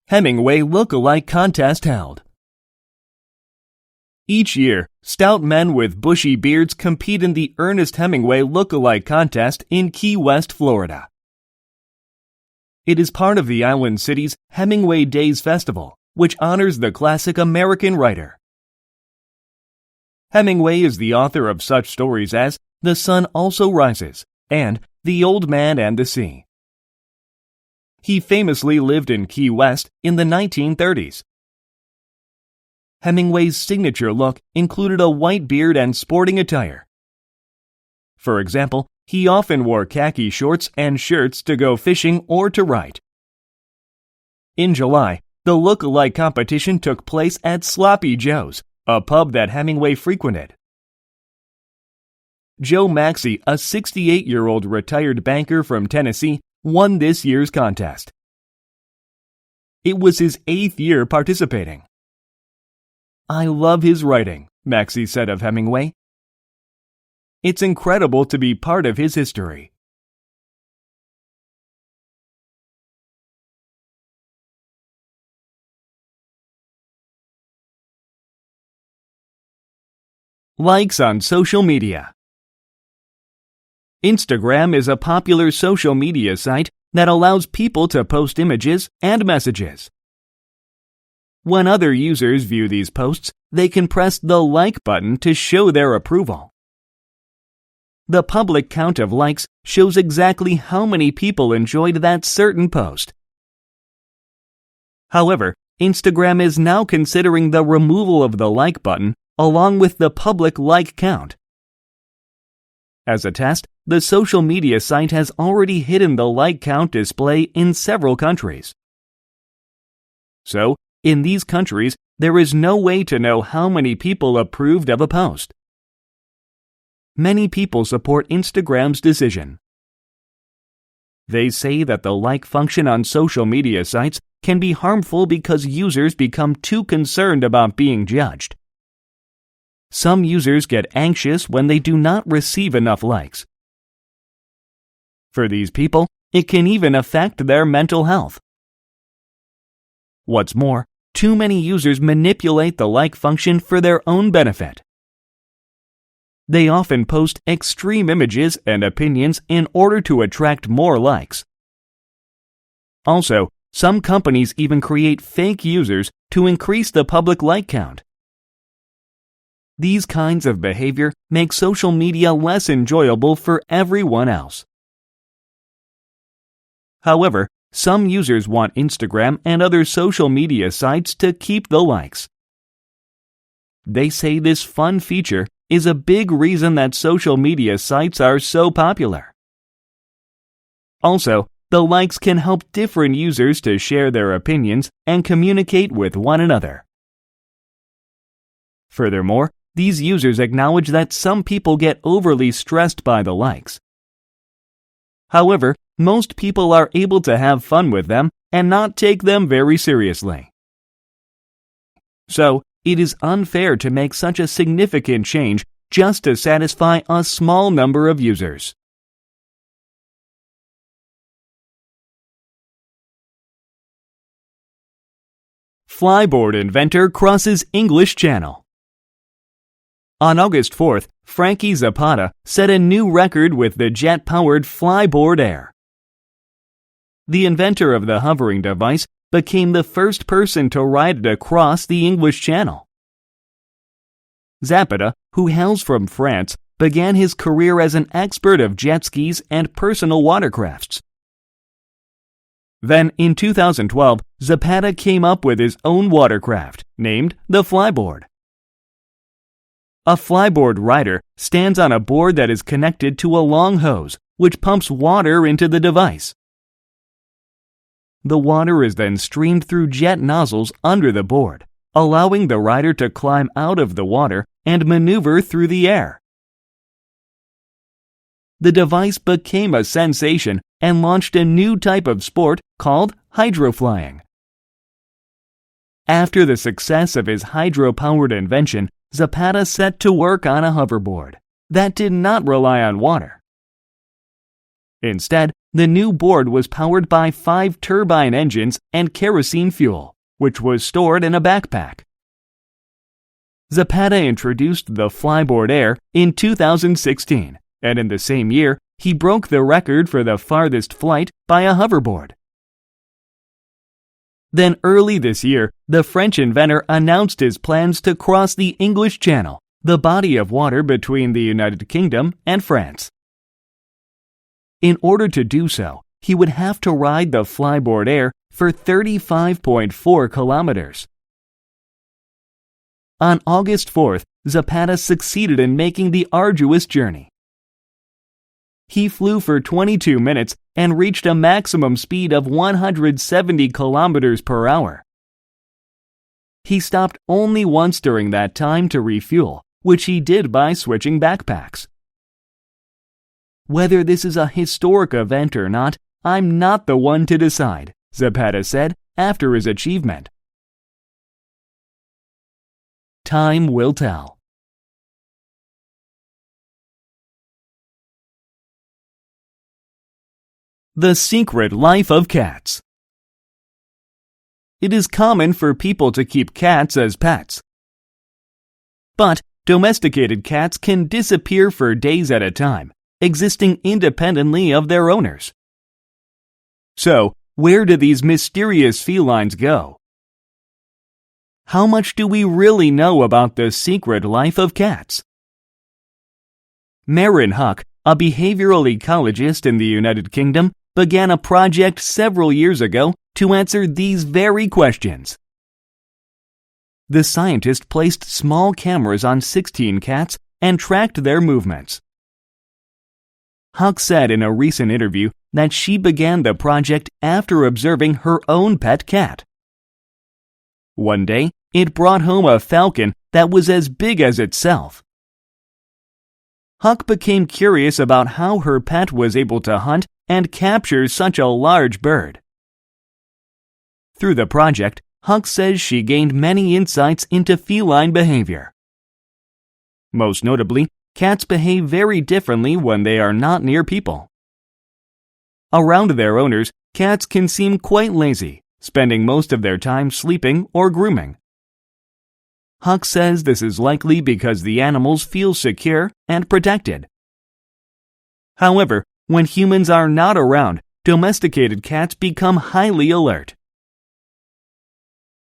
Hemingway Look-alike Contest held. Each year, stout men with bushy beards compete in the Ernest Hemingway Look-alike Contest in Key West, Florida. It is part of the island city's Hemingway Days Festival, which honors the classic American writer. Hemingway is the author of such stories as The Sun Also Rises and The Old Man and the Sea. He famously lived in Key West in the 1930s. Hemingway's signature look included a white beard and sporting attire. For example, he often wore khaki shorts and shirts to go fishing or to write. In July, the look-alike competition took place at Sloppy Joe's, a pub that Hemingway frequented. Joe Maxey, a 68-year-old retired banker from Tennessee, won this year's contest. It was his 8th year participating. "I love his writing," Maxey said of Hemingway. "It's incredible to be part of his history." Likes on social media. Instagram is a popular social media site that allows people to post images and messages. When other users view these posts, they can press the like button to show their approval. The public count of likes shows exactly how many people enjoyed that certain post. However, Instagram is now considering the removal of the like button along with the public like count. As a test, the social media site has already hidden the like count display in several countries. So, in these countries, there is no way to know how many people approved of a post. Many people support Instagram's decision. They say that the like function on social media sites can be harmful because users become too concerned about being judged. Some users get anxious when they do not receive enough likes. For these people, it can even affect their mental health. What's more, too many users manipulate the like function for their own benefit. They often post extreme images and opinions in order to attract more likes. Also, some companies even create fake users to increase the public like count. These kinds of behavior make social media less enjoyable for everyone else. However, some users want Instagram and other social media sites to keep the likes. They say this fun feature is a big reason that social media sites are so popular. Also, the likes can help different users to share their opinions and communicate with one another. Furthermore, these users acknowledge that some people get overly stressed by the likes. However, most people are able to have fun with them and not take them very seriously. So, it is unfair to make such a significant change just to satisfy a small number of users. Flyboard inventor crosses English Channel. On August 4th, Frankie Zapata set a new record with the jet-powered Flyboard Air. The inventor of the hovering device became the first person to ride it across the English Channel. Zapata, who hails from France, began his career as an expert of jet skis and personal watercrafts. Then, in 2012, Zapata came up with his own watercraft, named the Flyboard. A flyboard rider stands on a board that is connected to a long hose, which pumps water into the device. The water is then streamed through jet nozzles under the board, allowing the rider to climb out of the water and maneuver through the air. The device became a sensation and launched a new type of sport called hydroflying. After the success of his hydro-powered invention, Zapata set to work on a hoverboard that did not rely on water. Instead, The new board was powered by 5 turbine engines and kerosene fuel, which was stored in a backpack. Zapata introduced the Flyboard Air in 2016, and in the same year, he broke the record for the farthest flight by a hoverboard. Then early this year, the French inventor announced his plans to cross the English Channel, the body of water between the United Kingdom and France. In order to do so, he would have to ride the Flyboard Air for 35.4 kilometers. On August 4th, Zapata succeeded in making the arduous journey. He flew for 22 minutes and reached a maximum speed of 170 kilometers per hour. He stopped only once during that time to refuel, which he did by switching backpacks. Whether this is a historic event or not, I'm not the one to decide, Zapata said after his achievement. Time will tell. The Secret Life of Cats. It is common for people to keep cats as pets. But domesticated cats can disappear for days at a time, existing independently of their owners. So, where do these mysterious felines go? How much do we really know about the secret life of cats? Maren Huck, a behavioral ecologist in the United Kingdom, began a project several years ago to answer these very questions. The scientist placed small cameras on 16 cats and tracked their movements. Huck said in a recent interview that she began the project after observing her own pet cat. One day, it brought home a falcon that was as big as itself. Huck became curious about how her pet was able to hunt and capture such a large bird. Through the project, Huck says she gained many insights into feline behavior. Most notably, cats behave very differently when they are not near people. Around their owners, cats can seem quite lazy, spending most of their time sleeping or grooming. Huck says this is likely because the animals feel secure and protected. However, when humans are not around, domesticated cats become highly alert.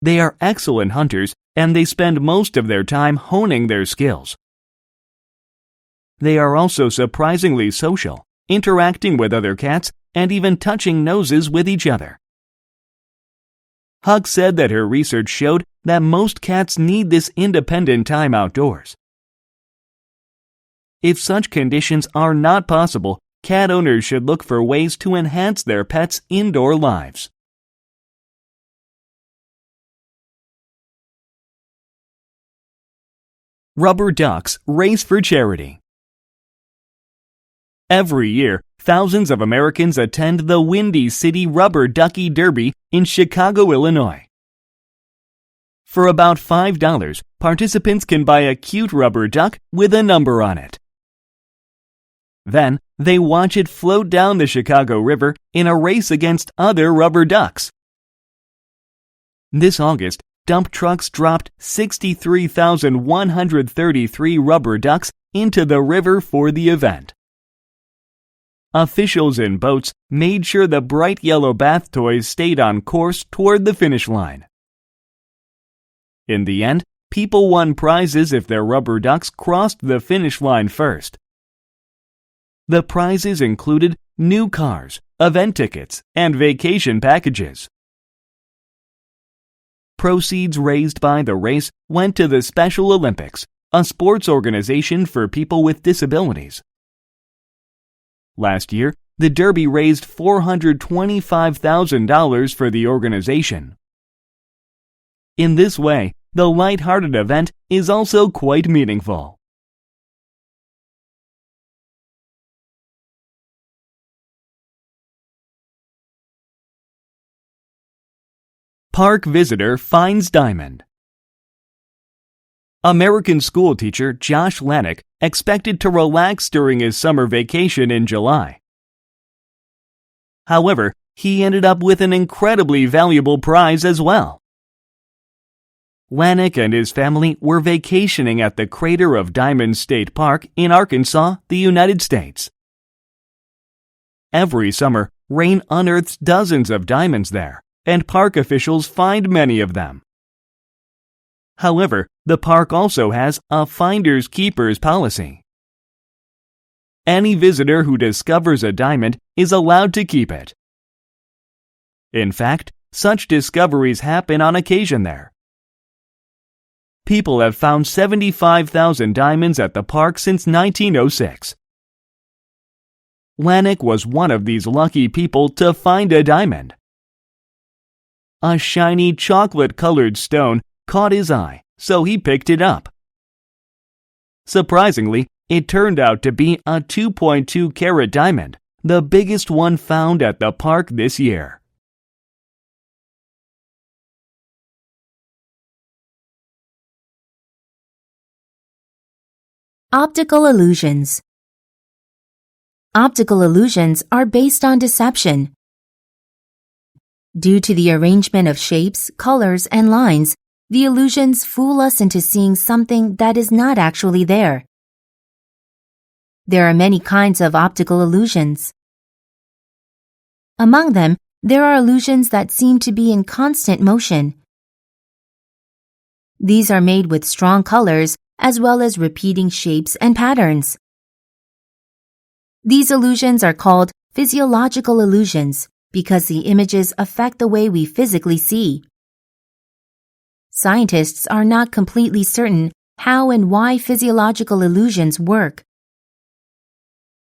They are excellent hunters, and they spend most of their time honing their skills. They are also surprisingly social, interacting with other cats and even touching noses with each other. Huck said that her research showed that most cats need this independent time outdoors. If such conditions are not possible, cat owners should look for ways to enhance their pets' indoor lives. Rubber ducks race for charity. Every year, thousands of Americans attend the Windy City Rubber Ducky Derby in Chicago, Illinois. For about $5, participants can buy a cute rubber duck with a number on it. Then, they watch it float down the Chicago River in a race against other rubber ducks. This August, dump trucks dropped 63,133 rubber ducks into the river for the event. Officials in boats made sure the bright yellow bath toys stayed on course toward the finish line. In the end, people won prizes if their rubber ducks crossed the finish line first. The prizes included new cars, event tickets, and vacation packages. Proceeds raised by the race went to the Special Olympics, a sports organization for people with disabilities. Last year, the Derby raised $425,000 for the organization. In this way, the light-hearted event is also quite meaningful. Park visitor finds diamond. American schoolteacher Josh Lanik expected to relax during his summer vacation in July. However, he ended up with an incredibly valuable prize as well. Wanek and his family were vacationing at the Crater of Diamonds State Park in Arkansas, the United States. Every summer, rain unearths dozens of diamonds there, and park officials find many of them. However, the park also has a finders keepers policy. Any visitor who discovers a diamond is allowed to keep it. In fact, such discoveries happen on occasion there. People have found 75,000 diamonds at the park since 1906. Wanek was one of these lucky people to find a diamond. A shiny chocolate-colored stone caught his eye, so he picked it up. Surprisingly, it turned out to be a 2.2-carat diamond, the biggest one found at the park this year. Optical illusions. Optical illusions are based on deception. Due to the arrangement of shapes, colors, and lines, the illusions fool us into seeing something that is not actually there. There are many kinds of optical illusions. Among them, there are illusions that seem to be in constant motion. These are made with strong colors as well as repeating shapes and patterns. These illusions are called physiological illusions because the images affect the way we physically see. Scientists are not completely certain how and why physiological illusions work,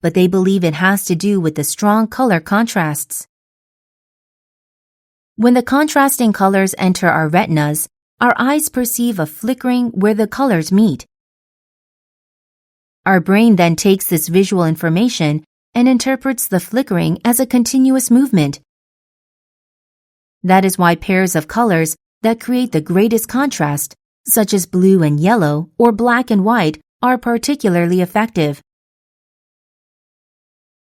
but they believe it has to do with the strong color contrasts. When the contrasting colors enter our retinas, our eyes perceive a flickering where the colors meet. Our brain then takes this visual information and interprets the flickering as a continuous movement. That is why pairs of colors that create the greatest contrast, such as blue and yellow or black and white, are particularly effective.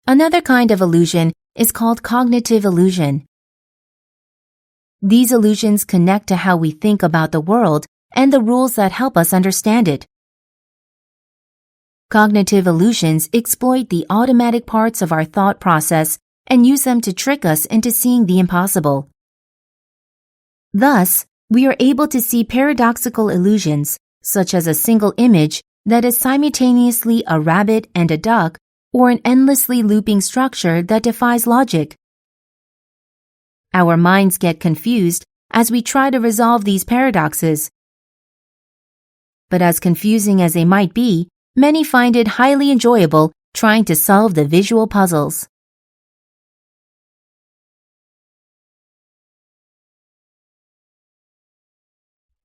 Another kind of illusion is called cognitive illusion. These illusions connect to how we think about the world and the rules that help us understand it. Cognitive illusions exploit the automatic parts of our thought process and use them to trick us into seeing the impossible. Thus, we are able to see paradoxical illusions, such as a single image that is simultaneously a rabbit and a duck, or an endlessly looping structure that defies logic. Our minds get confused as we try to resolve these paradoxes. But as confusing as they might be, many find it highly enjoyable trying to solve the visual puzzles.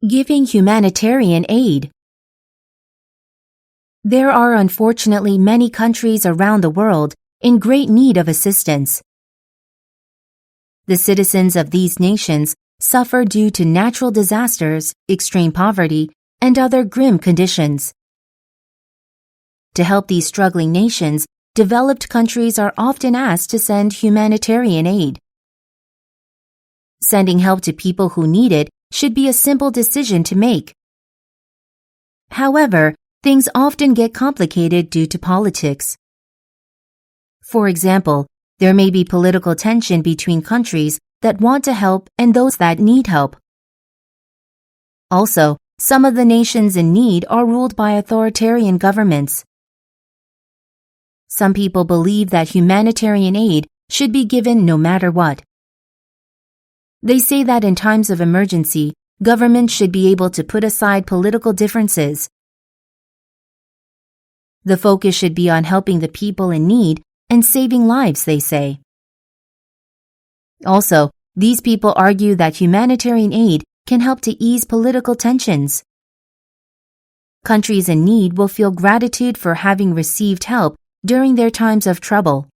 Giving humanitarian aid. There are unfortunately many countries around the world in great need of assistance. The citizens of these nations suffer due to natural disasters, extreme poverty, and other grim conditions. To help these struggling nations, developed countries are often asked to send humanitarian aid. Sending help to people who need it should be a simple decision to make. However, things often get complicated due to politics. For example, there may be political tension between countries that want to help and those that need help. Also, some of the nations in need are ruled by authoritarian governments. Some people believe that humanitarian aid should be given no matter what. They say that in times of emergency, governments should be able to put aside political differences. The focus should be on helping the people in need and saving lives, they say. Also, these people argue that humanitarian aid can help to ease political tensions. Countries in need will feel gratitude for having received help during their times of trouble.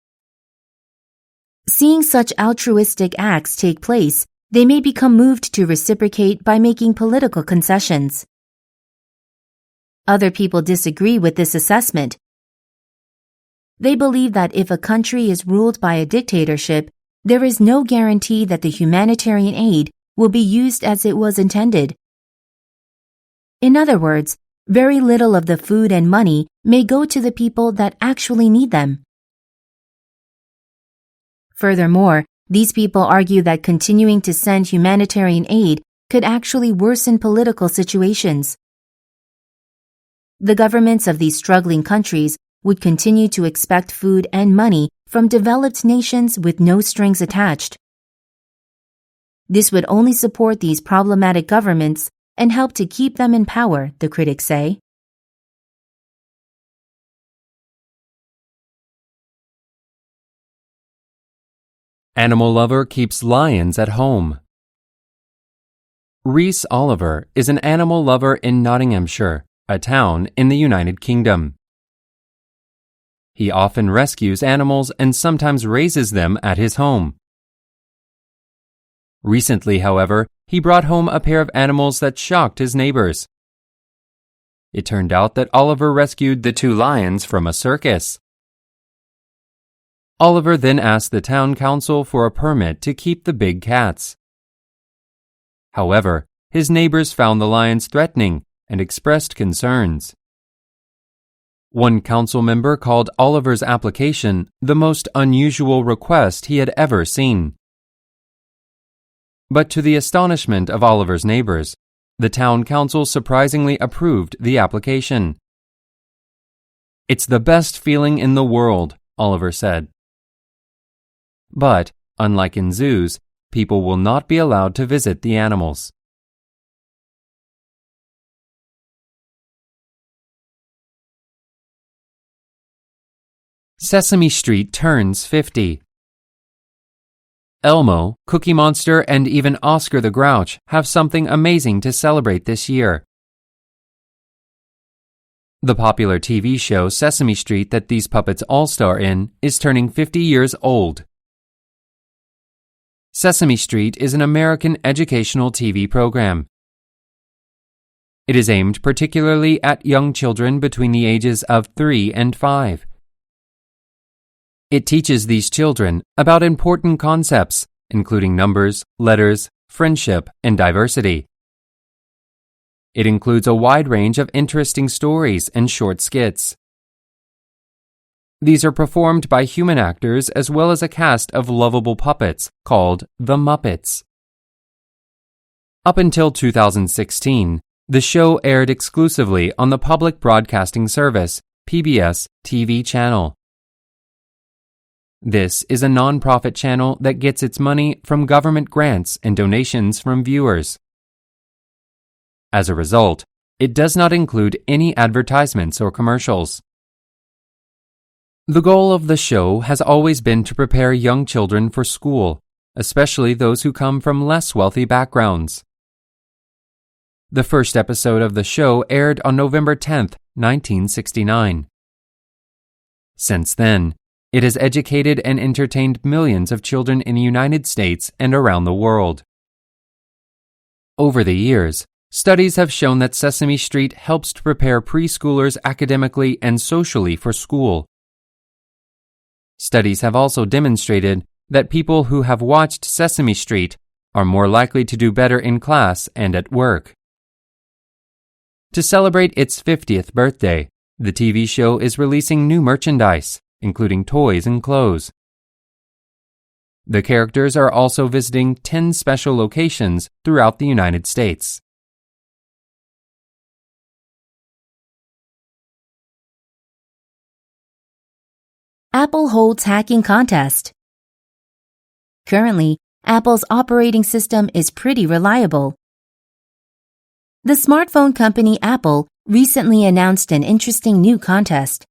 Seeing such altruistic acts take place, they may become moved to reciprocate by making political concessions. Other people disagree with this assessment. They believe that if a country is ruled by a dictatorship, there is no guarantee that the humanitarian aid will be used as it was intended. In other words, very little of the food and money may go to the people that actually need them. Furthermore, these people argue that continuing to send humanitarian aid could actually worsen political situations. The governments of these struggling countries would continue to expect food and money from developed nations with no strings attached. This would only support these problematic governments and help to keep them in power, the critics say. Animal lover keeps lions at home. Rhys Oliver is an animal lover in Nottinghamshire, a town in the United Kingdom. He often rescues animals and sometimes raises them at his home. Recently, however, he brought home a pair of animals that shocked his neighbors. It turned out that Oliver rescued the two lions from a circus. Oliver then asked the town council for a permit to keep the big cats. However, his neighbors found the lions threatening and expressed concerns. One council member called Oliver's application the most unusual request he had ever seen. But to the astonishment of Oliver's neighbors, the town council surprisingly approved the application. "It's the best feeling in the world," Oliver said. But, unlike in zoos, people will not be allowed to visit the animals. Sesame Street turns 50. Elmo, Cookie Monster, and even Oscar the Grouch have something amazing to celebrate this year. The popular TV show Sesame Street that these puppets all star in is turning 50 years old. Sesame Street is an American educational TV program. It is aimed particularly at young children between the ages of 3 and 5. It teaches these children about important concepts, including numbers, letters, friendship, and diversity. It includes a wide range of interesting stories and short skits. These are performed by human actors as well as a cast of lovable puppets called the Muppets. Up until 2016, the show aired exclusively on the public broadcasting service, PBS TV channel. This is a non-profit channel that gets its money from government grants and donations from viewers. As a result, it does not include any advertisements or commercials. The goal of the show has always been to prepare young children for school, especially those who come from less wealthy backgrounds. The first episode of the show aired on November 10, 1969. Since then, it has educated and entertained millions of children in the United States and around the world. Over the years, studies have shown that Sesame Street helps to prepare preschoolers academically and socially for school. Studies have also demonstrated that people who have watched Sesame Street are more likely to do better in class and at work. To celebrate its 50th birthday, the TV show is releasing new merchandise, including toys and clothes. The characters are also visiting 10 special locations throughout the United States. Apple holds hacking contest. Currently, Apple's operating system is pretty reliable. The smartphone company Apple recently announced an interesting new contest.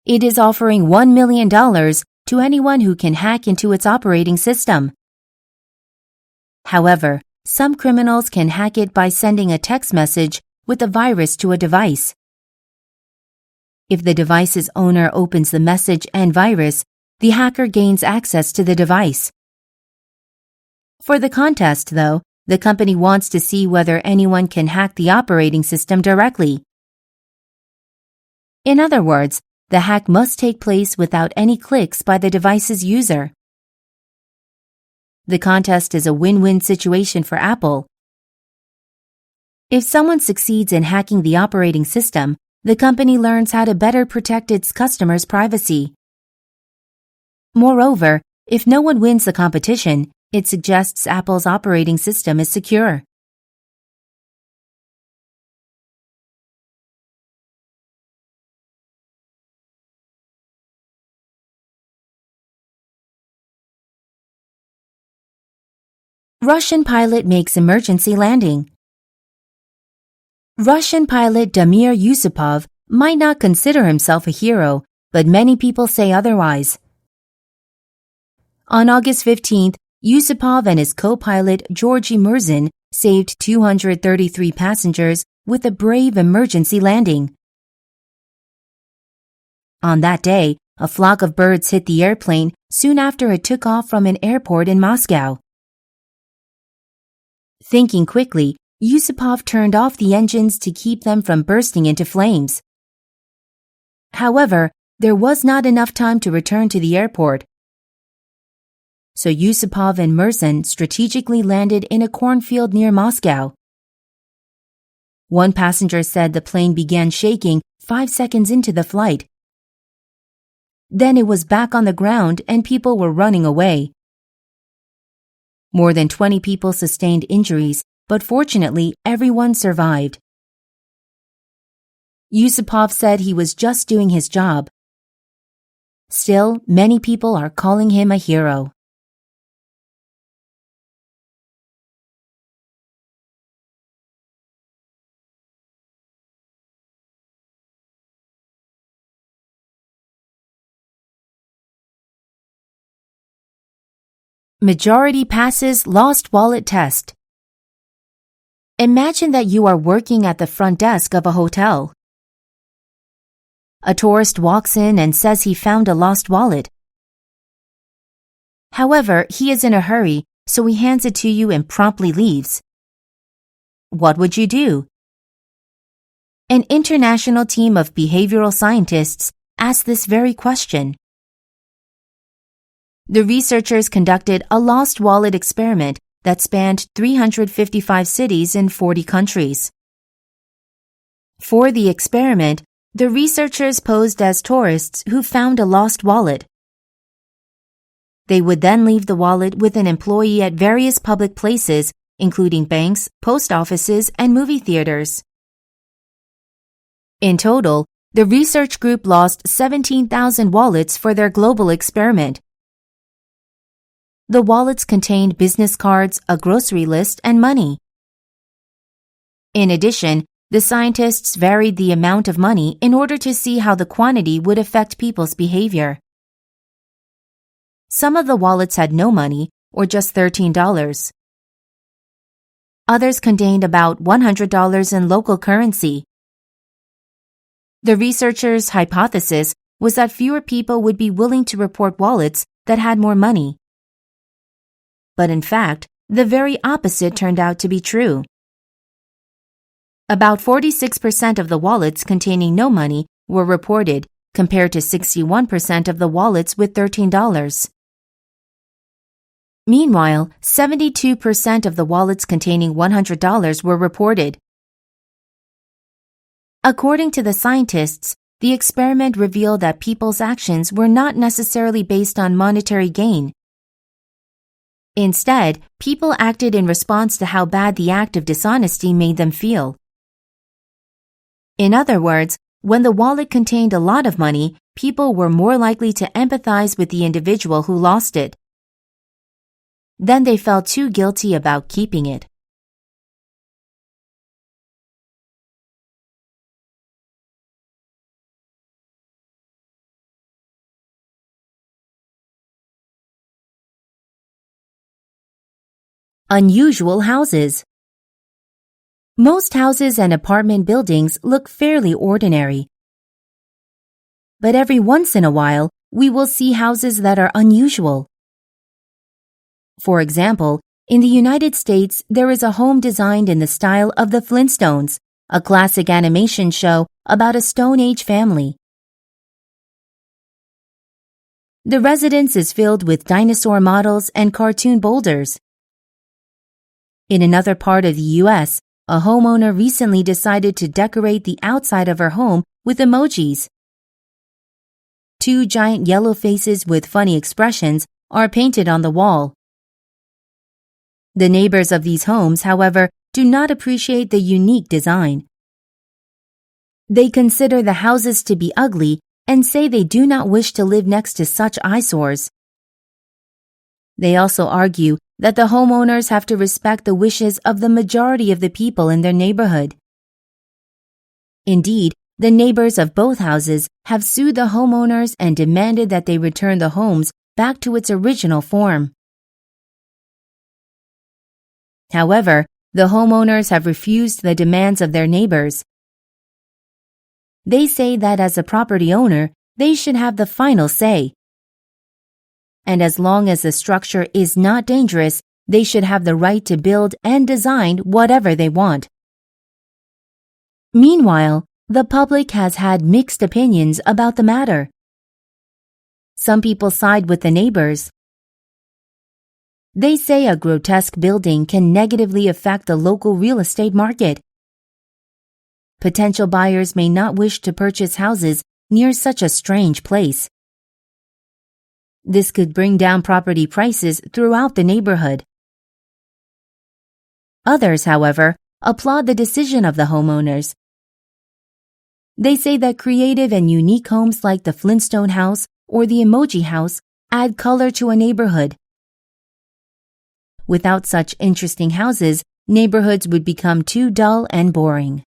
It is offering $1 million to anyone who can hack into its operating system. However, some criminals can hack it by sending a text message with a virus to a device. If the device's owner opens the message and virus, the hacker gains access to the device. For the contest, though, the company wants to see whether anyone can hack the operating system directly. In other words, the hack must take place without any clicks by the device's user. The contest is a win-win situation for Apple. If someone succeeds in hacking the operating system, the company learns how to better protect its customers' privacy. Moreover, if no one wins the competition, it suggests Apple's operating system is secure. Russian pilot makes emergency landing. Russian pilot Damir Yusupov might not consider himself a hero, but many people say otherwise. On August 15th, Yusupov and his co-pilot Georgy Murzin saved 233 passengers with a brave emergency landing. On that day, a flock of birds hit the airplane soon after it took off from an airport in Moscow. Thinking quickly, Yusupov turned off the engines to keep them from bursting into flames. However, there was not enough time to return to the airport. So Yusupov and Murzin strategically landed in a cornfield near Moscow. One passenger said the plane began shaking 5 seconds into the flight. Then it was back on the ground and people were running away. More than 20 people sustained injuries, but fortunately, everyone survived. Yusupov said he was just doing his job. Still, many people are calling him a hero. Majority passes lost wallet test. Imagine that you are working at the front desk of a hotel. A tourist walks in and says he found a lost wallet. However, he is in a hurry, so he hands it to you and promptly leaves. What would you do? An international team of behavioral scientists asked this very question. The researchers conducted a lost wallet experiment that spanned 355 cities in 40 countries. For the experiment, the researchers posed as tourists who found a lost wallet. They would then leave the wallet with an employee at various public places, including banks, post offices, and movie theaters. In total, the research group lost 17,000 wallets for their global experiment. The wallets contained business cards, a grocery list, and money. In addition, the scientists varied the amount of money in order to see how the quantity would affect people's behavior. Some of the wallets had no money, or just $13. Others contained about $100 in local currency. The researchers' hypothesis was that fewer people would be willing to report wallets that had more money. But in fact, the very opposite turned out to be true. About 46% of the wallets containing no money were reported, compared to 61% of the wallets with $13. Meanwhile, 72% of the wallets containing $100 were reported. According to the scientists, the experiment revealed that people's actions were not necessarily based on monetary gain. Instead, people acted in response to how bad the act of dishonesty made them feel. In other words, when the wallet contained a lot of money, people were more likely to empathize with the individual who lost it. Then they felt too guilty about keeping it. Unusual houses. Most houses and apartment buildings look fairly ordinary. But every once in a while, we will see houses that are unusual. For example, in the United States, there is a home designed in the style of the Flintstones, a classic animation show about a Stone Age family. The residence is filled with dinosaur models and cartoon boulders. In another part of the U.S., a homeowner recently decided to decorate the outside of her home with emojis. Two giant yellow faces with funny expressions are painted on the wall. The neighbors of these homes, however, do not appreciate the unique design. They consider the houses to be ugly and say they do not wish to live next to such eyesores. They also argue that the homeowners have to respect the wishes of the majority of the people in their neighborhood. Indeed, the neighbors of both houses have sued the homeowners and demanded that they return the homes back to its original form. However, the homeowners have refused the demands of their neighbors. They say that as a property owner, they should have the final say. And as long as the structure is not dangerous, they should have the right to build and design whatever they want. Meanwhile, the public has had mixed opinions about the matter. Some people side with the neighbors. They say a grotesque building can negatively affect the local real estate market. Potential buyers may not wish to purchase houses near such a strange place. This could bring down property prices throughout the neighborhood. Others, however, applaud the decision of the homeowners. They say that creative and unique homes like the Flintstone house or the Emoji house add color to a neighborhood. Without such interesting houses, neighborhoods would become too dull and boring.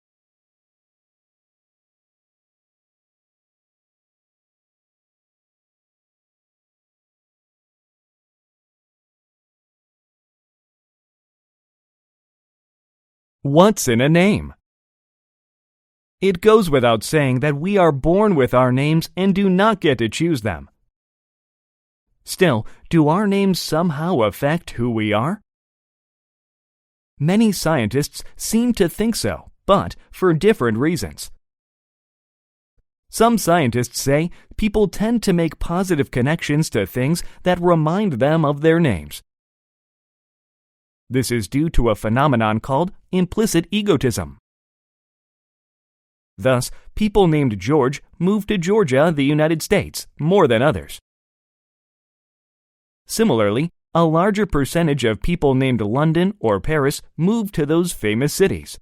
What's in a name? It goes without saying that we are born with our names and do not get to choose them. Still, do our names somehow affect who we are? Many scientists seem to think so, but for different reasons. Some scientists say people tend to make positive connections to things that remind them of their names. This is due to a phenomenon called implicit egotism. Thus, people named George moved to Georgia, the United States, more than others. Similarly, a larger percentage of people named London or Paris moved to those famous cities.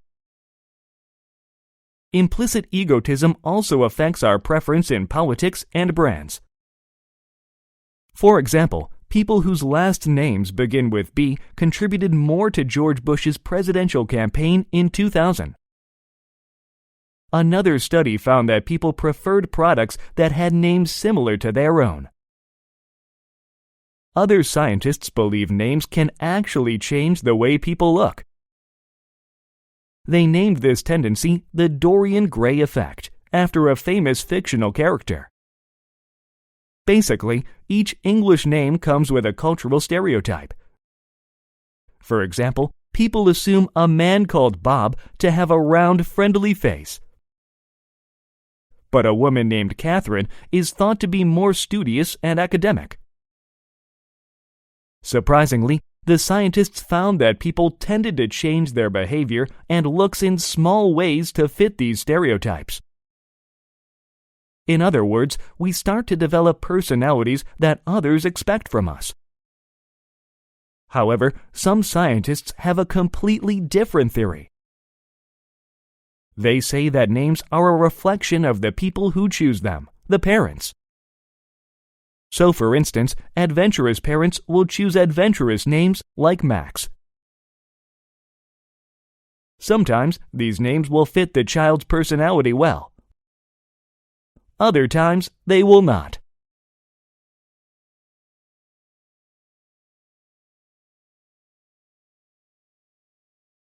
Implicit egotism also affects our preference in politics and brands. For example, people whose last names begin with B contributed more to George Bush's presidential campaign in 2000. Another study found that people preferred products that had names similar to their own. Other scientists believe names can actually change the way people look. They named this tendency the Dorian Gray effect, after a famous fictional character. Basically, each English name comes with a cultural stereotype. For example, people assume a man called Bob to have a round, friendly face. But a woman named Catherine is thought to be more studious and academic. Surprisingly, the scientists found that people tended to change their behavior and looks in small ways to fit these stereotypes. In other words, we start to develop personalities that others expect from us. However, some scientists have a completely different theory. They say that names are a reflection of the people who choose them, the parents. So, for instance, adventurous parents will choose adventurous names like Max. Sometimes these names will fit the child's personality well. Other times, they will not.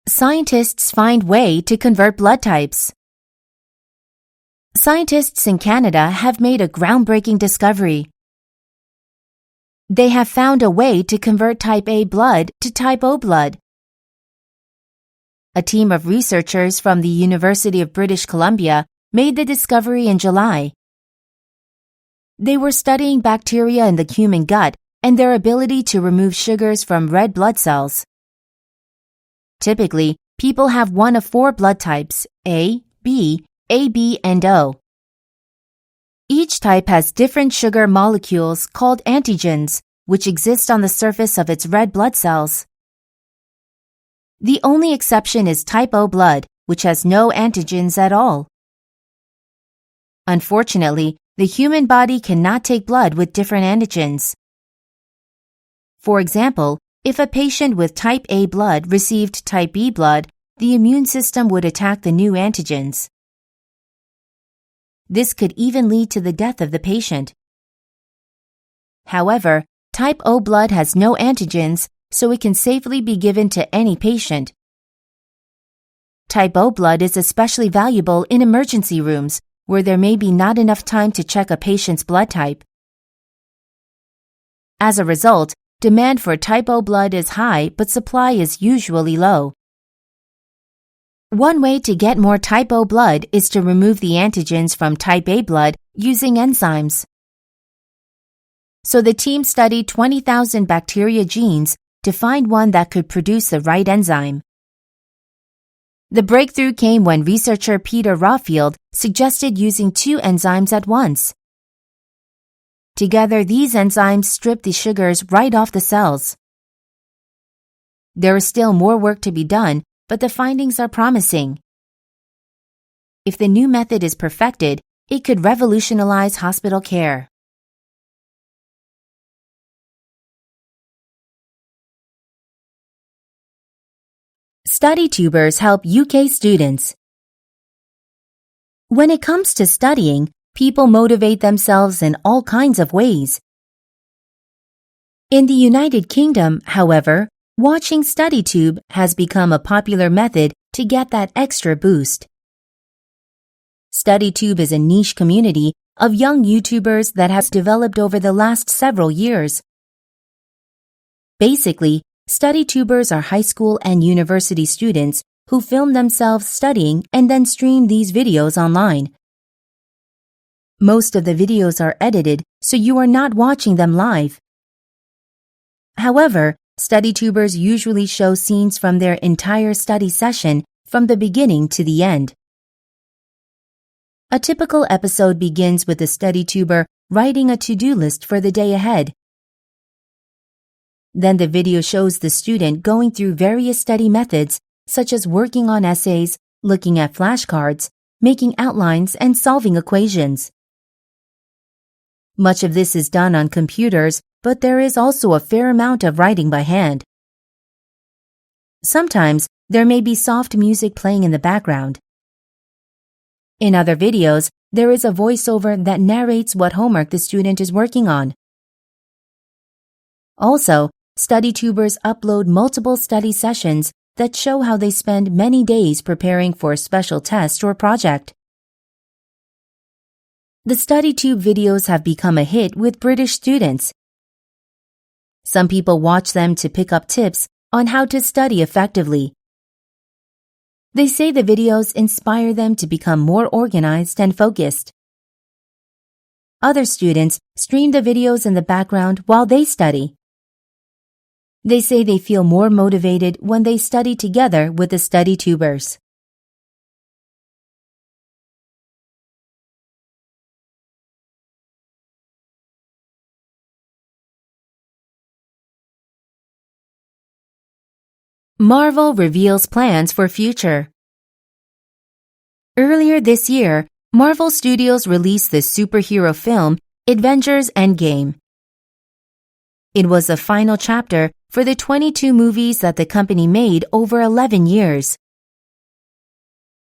Scientists find way to convert blood types. Scientists in Canada have made a groundbreaking discovery. They have found a way to convert type A blood to type O blood. A team of researchers from the University of British Columbia made the discovery in July. They were studying bacteria in the human gut and their ability to remove sugars from red blood cells. Typically, people have one of 4 blood types, A, B, AB, and O. Each type has different sugar molecules called antigens, which exist on the surface of its red blood cells. The only exception is type O blood, which has no antigens at all. Unfortunately, the human body cannot take blood with different antigens. For example, if a patient with type A blood received type B blood, the immune system would attack the new antigens. This could even lead to the death of the patient. However, type O blood has no antigens, so it can safely be given to any patient. Type O blood is especially valuable in emergency rooms, where there may be not enough time to check a patient's blood type. As a result, demand for type O blood is high, but supply is usually low. One way to get more type O blood is to remove the antigens from type A blood using enzymes. So the team studied 20,000 bacteria genes to find one that could produce the right enzyme. The breakthrough came when researcher Peter Rawfield suggested using 2 enzymes at once. Together, these enzymes strip the sugars right off the cells. There is still more work to be done, but the findings are promising. If the new method is perfected, it could revolutionize hospital care. Study tubers help UK students. When it comes to studying, people motivate themselves in all kinds of ways. In the United Kingdom, however, watching StudyTube has become a popular method to get that extra boost. StudyTube is a niche community of young YouTubers that has developed over the last several years. Basically, StudyTubers are high school and university students who film themselves studying and then stream these videos online. Most of the videos are edited, so you are not watching them live. However, StudyTubers usually show scenes from their entire study session from the beginning to the end. A typical episode begins with the StudyTuber writing a to-do list for the day ahead. Then the video shows the student going through various study methods, such as working on essays, looking at flashcards, making outlines, and solving equations. Much of this is done on computers, but there is also a fair amount of writing by hand. Sometimes there may be soft music playing in the background. In other videos, there is a voiceover that narrates what homework the student is working on. Also, StudyTubers upload multiple study sessions that show how they spend many days preparing for a special test or project. The StudyTube videos have become a hit with British students. Some people watch them to pick up tips on how to study effectively. They say the videos inspire them to become more organized and focused. Other students stream the videos in the background while they study. They say they feel more motivated when they study together with the StudyTubers. Marvel reveals plans for future. Earlier this year, Marvel Studios released the superhero film Avengers Endgame. It was the final chapter for the 22 movies that the company made over 11 years.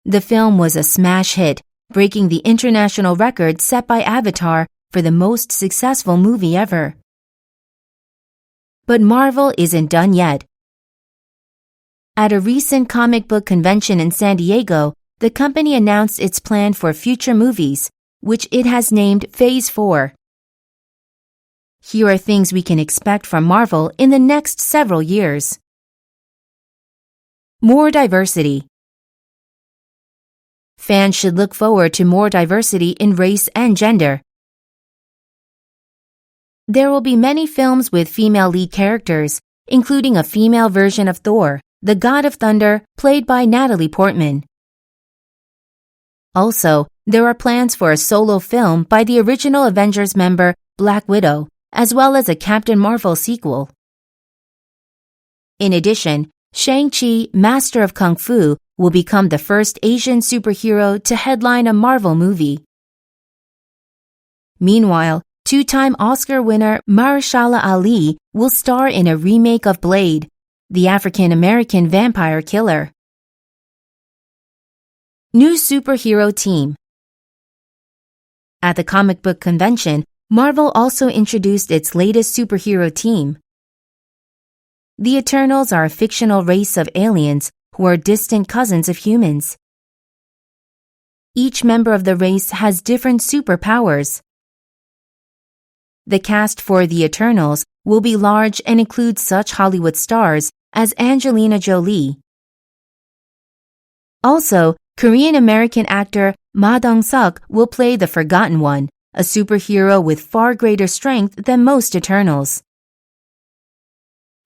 The film was a smash hit, breaking the international record set by Avatar for the most successful movie ever. But Marvel isn't done yet. At a recent comic book convention in San Diego, the company announced its plan for future movies, which it has named Phase 4. Here are things we can expect from Marvel in the next several years. More diversity. Fans should look forward to more diversity in race and gender. There will be many films with female lead characters, including a female version of Thor, the God of Thunder, played by Natalie Portman. Also, there are plans for a solo film by the original Avengers member Black Widow, as well as a Captain Marvel sequel. In addition, Shang-Chi, Master of Kung Fu, will become the first Asian superhero to headline a Marvel movie. Meanwhile, two-time Oscar winner Mahershala Ali will star in a remake of Blade, the African-American vampire killer. New superhero team. At the comic book convention, Marvel also introduced its latest superhero team. The Eternals are a fictional race of aliens who are distant cousins of humans. Each member of the race has different superpowers. The cast for The Eternals will be large and include such Hollywood stars as Angelina Jolie. Also, Korean-American actor Ma Dong-seok will play the Forgotten One, a superhero with far greater strength than most Eternals.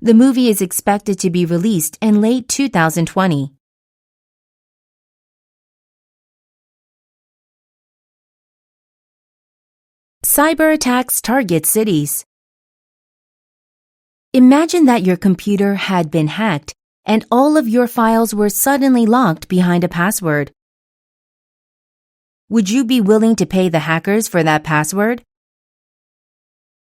The movie is expected to be released in late 2020. Cyber attacks target cities. Imagine that your computer had been hacked and all of your files were suddenly locked behind a password. Would you be willing to pay the hackers for that password?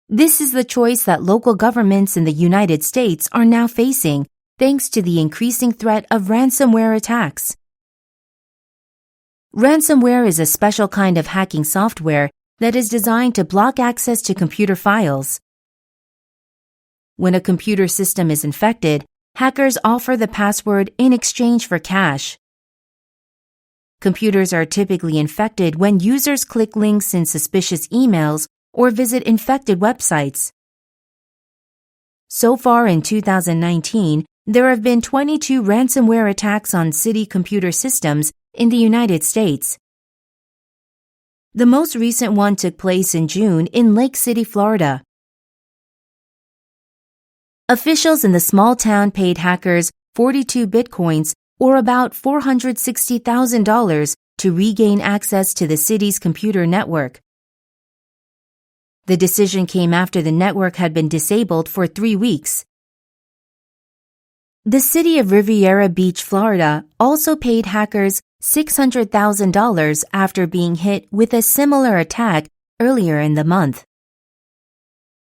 This is the choice that local governments in the United States are now facing, thanks to the increasing threat of ransomware attacks. Ransomware is a special kind of hacking software that is designed to block access to computer files. When a computer system is infected, hackers offer the password in exchange for cash. Computers are typically infected when users click links in suspicious emails or visit infected websites. So far in 2019, there have been 22 ransomware attacks on city computer systems in the United States. The most recent one took place in June in Lake City, Florida. Officials in the small town paid hackers 42 bitcoins, or about $460,000, to regain access to the city's computer network. The decision came after the network had been disabled for 3 weeks. The city of Riviera Beach, Florida, also paid hackers $600,000 after being hit with a similar attack earlier in the month.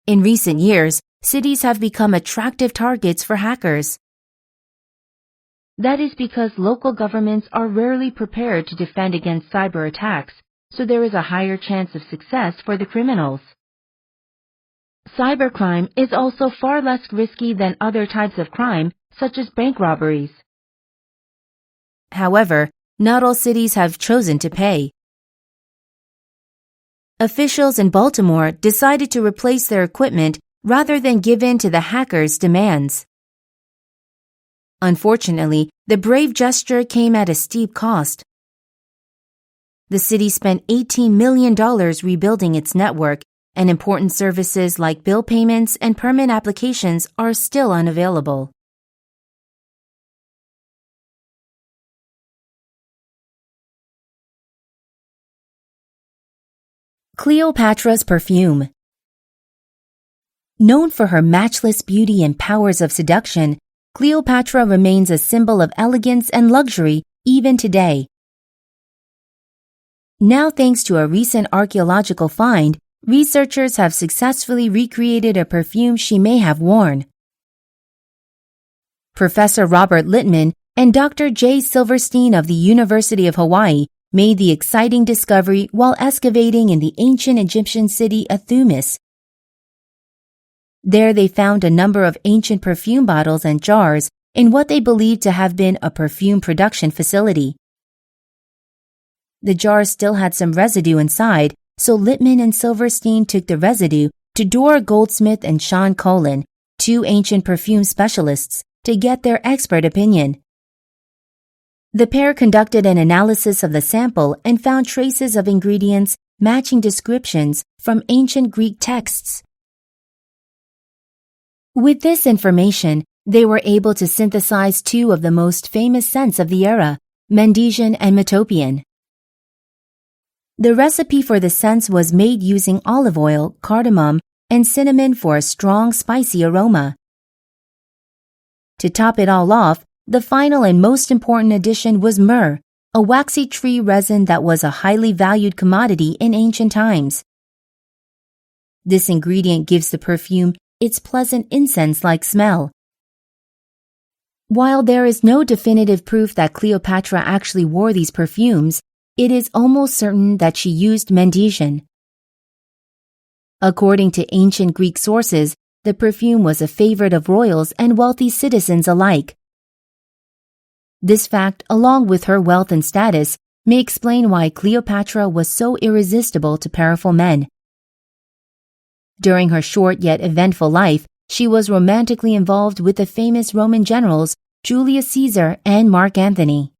In recent years, cities have become attractive targets for hackers. That is because local governments are rarely prepared to defend against cyber attacks, so there is a higher chance of success for the criminals. Cybercrime is also far less risky than other types of crime, such as bank robberies. However, not all cities have chosen to pay. Officials in Baltimore decided to replace their equipment rather than give in to the hackers' demands. Unfortunately, the brave gesture came at a steep cost. The city spent $18 million rebuilding its network, and important services like bill payments and permit applications are still unavailable. Cleopatra's perfume. Known for her matchless beauty and powers of seduction, Cleopatra remains a symbol of elegance and luxury even today. Now, thanks to a recent archaeological find, researchers have successfully recreated a perfume she may have worn. Professor Robert Littman and Dr. Jay Silverstein of the University of Hawaii made the exciting discovery while excavating in the ancient Egyptian city of Thmuis. There they found a number of ancient perfume bottles and jars in what they believed to have been a perfume production facility. The jars still had some residue inside, so Littman and Silverstein took the residue to Dora Goldsmith and Sean Colin, 2 ancient perfume specialists, to get their expert opinion. The pair conducted an analysis of the sample and found traces of ingredients matching descriptions from ancient Greek texts. With this information, they were able to synthesize two of the most famous scents of the era, Mendesian and Metopian. The recipe for the scents was made using olive oil, cardamom, and cinnamon for a strong, spicy aroma. To top it all off, the final and most important addition was myrrh, a waxy tree resin that was a highly valued commodity in ancient times. This ingredient gives the perfume its pleasant incense-like smell. While there is no definitive proof that Cleopatra actually wore these perfumes, it is almost certain that she used Mendesian. According to ancient Greek sources, the perfume was a favorite of royals and wealthy citizens alike. This fact, along with her wealth and status, may explain why Cleopatra was so irresistible to powerful men. During her short yet eventful life, she was romantically involved with the famous Roman generals Julius Caesar and Mark Antony.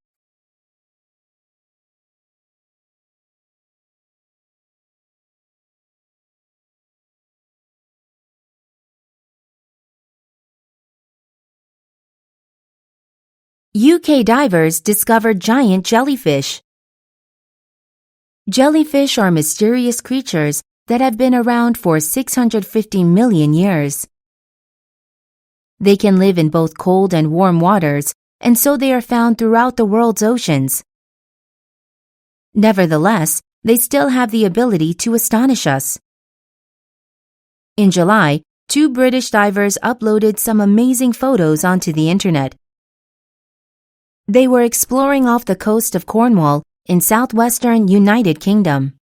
UK divers discovered giant jellyfish. Jellyfish are mysterious creatures that have been around for 650 million years. They can live in both cold and warm waters, and so they are found throughout the world's oceans. Nevertheless, they still have the ability to astonish us. In July, 2 British divers uploaded some amazing photos onto the internet. They were exploring off the coast of Cornwall in southwestern United Kingdom.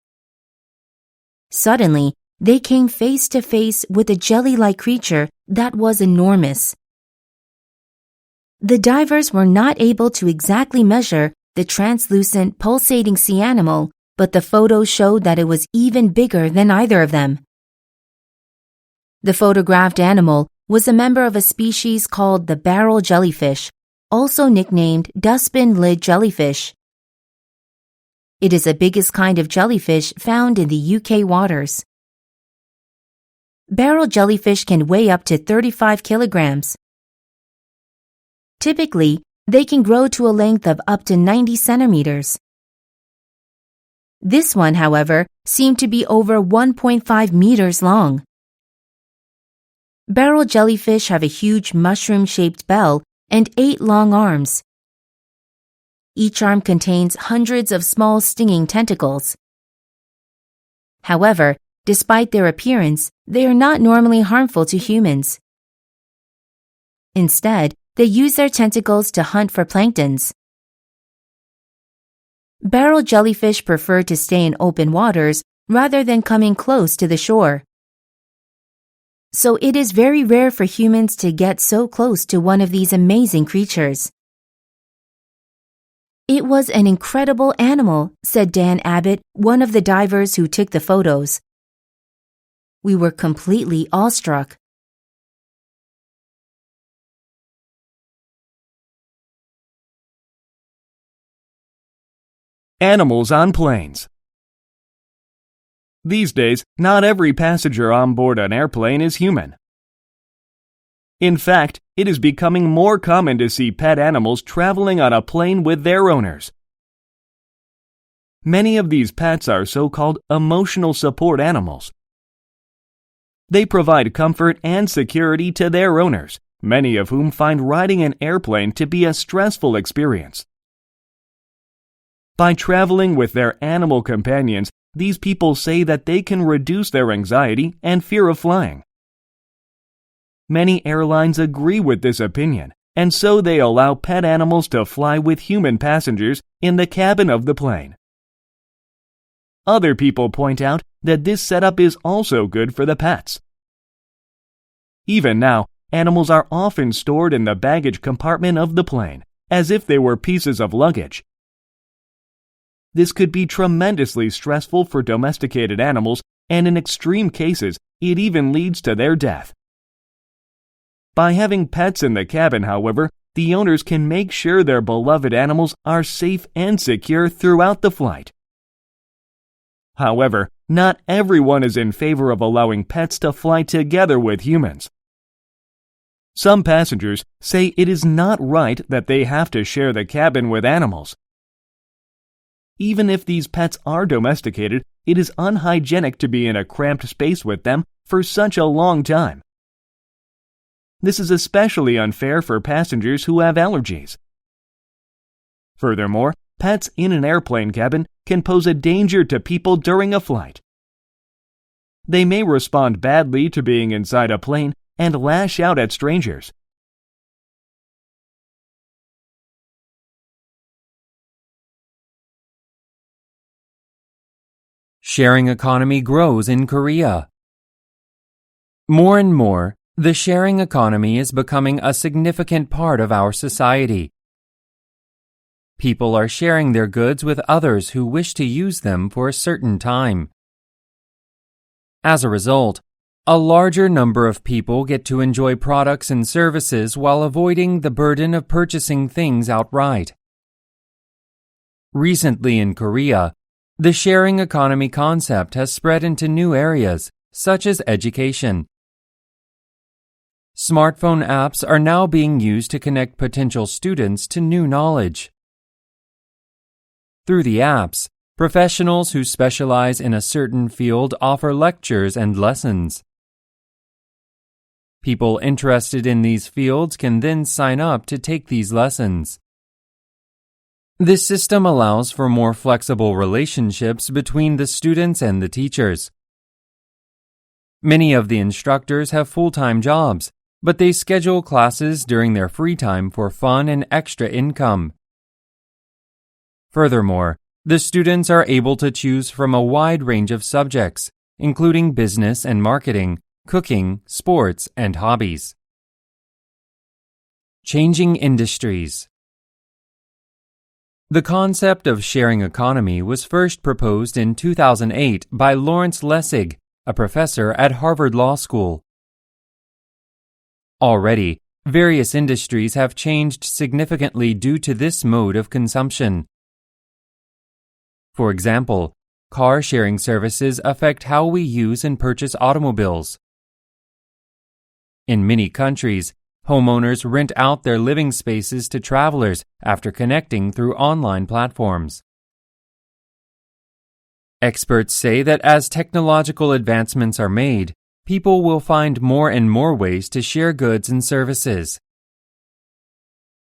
Suddenly, they came face to face with a jelly-like creature that was enormous. The divers were not able to exactly measure the translucent, pulsating sea animal, but the photos showed that it was even bigger than either of them. The photographed animal was a member of a species called the barrel jellyfish, also nicknamed dustbin lid jellyfish. It is the biggest kind of jellyfish found in the UK waters. Barrel jellyfish can weigh up to 35 kilograms. Typically, they can grow to a length of up to 90 centimeters. This one, however, seemed to be over 1.5 meters long. Barrel jellyfish have a huge mushroom-shaped bell and 8 long arms. Each arm contains hundreds of small stinging tentacles. However, despite their appearance, they are not normally harmful to humans. Instead, they use their tentacles to hunt for planktons. Barrel jellyfish prefer to stay in open waters rather than coming close to the shore. So it is very rare for humans to get so close to one of these amazing creatures. It was an incredible animal, said Dan Abbott, one of the divers who took the photos. We were completely awestruck. Animals on planes. These days, not every passenger on board an airplane is human. In fact, it is becoming more common to see pet animals traveling on a plane with their owners. Many of these pets are so-called emotional support animals. They provide comfort and security to their owners, many of whom find riding an airplane to be a stressful experience. By traveling with their animal companions, these people say that they can reduce their anxiety and fear of flying. Many airlines agree with this opinion, and so they allow pet animals to fly with human passengers in the cabin of the plane. Other people point out that this setup is also good for the pets. Even now, animals are often stored in the baggage compartment of the plane, as if they were pieces of luggage. This could be tremendously stressful for domesticated animals, and in extreme cases, it even leads to their death. By having pets in the cabin, however, the owners can make sure their beloved animals are safe and secure throughout the flight. However, not everyone is in favor of allowing pets to fly together with humans. Some passengers say it is not right that they have to share the cabin with animals. Even if these pets are domesticated, it is unhygienic to be in a cramped space with them for such a long time. This is especially unfair for passengers who have allergies. Furthermore, pets in an airplane cabin can pose a danger to people during a flight. They may respond badly to being inside a plane and lash out at strangers. Sharing economy grows in Korea. More and more, the sharing economy is becoming a significant part of our society. People are sharing their goods with others who wish to use them for a certain time. As a result, a larger number of people get to enjoy products and services while avoiding the burden of purchasing things outright. Recently in Korea, the sharing economy concept has spread into new areas, such as education. Smartphone apps are now being used to connect potential students to new knowledge. Through the apps, professionals who specialize in a certain field offer lectures and lessons. People interested in these fields can then sign up to take these lessons. This system allows for more flexible relationships between the students and the teachers. Many of the instructors have full-time jobs, but they schedule classes during their free time for fun and extra income. Furthermore, the students are able to choose from a wide range of subjects, including business and marketing, cooking, sports, and hobbies. Changing industries. The concept of sharing economy was first proposed in 2008 by Lawrence Lessig, a professor at Harvard Law School. Already, various industries have changed significantly due to this mode of consumption. For example, car-sharing services affect how we use and purchase automobiles. In many countries, homeowners rent out their living spaces to travelers after connecting through online platforms. Experts say that as technological advancements are made, people will find more and more ways to share goods and services.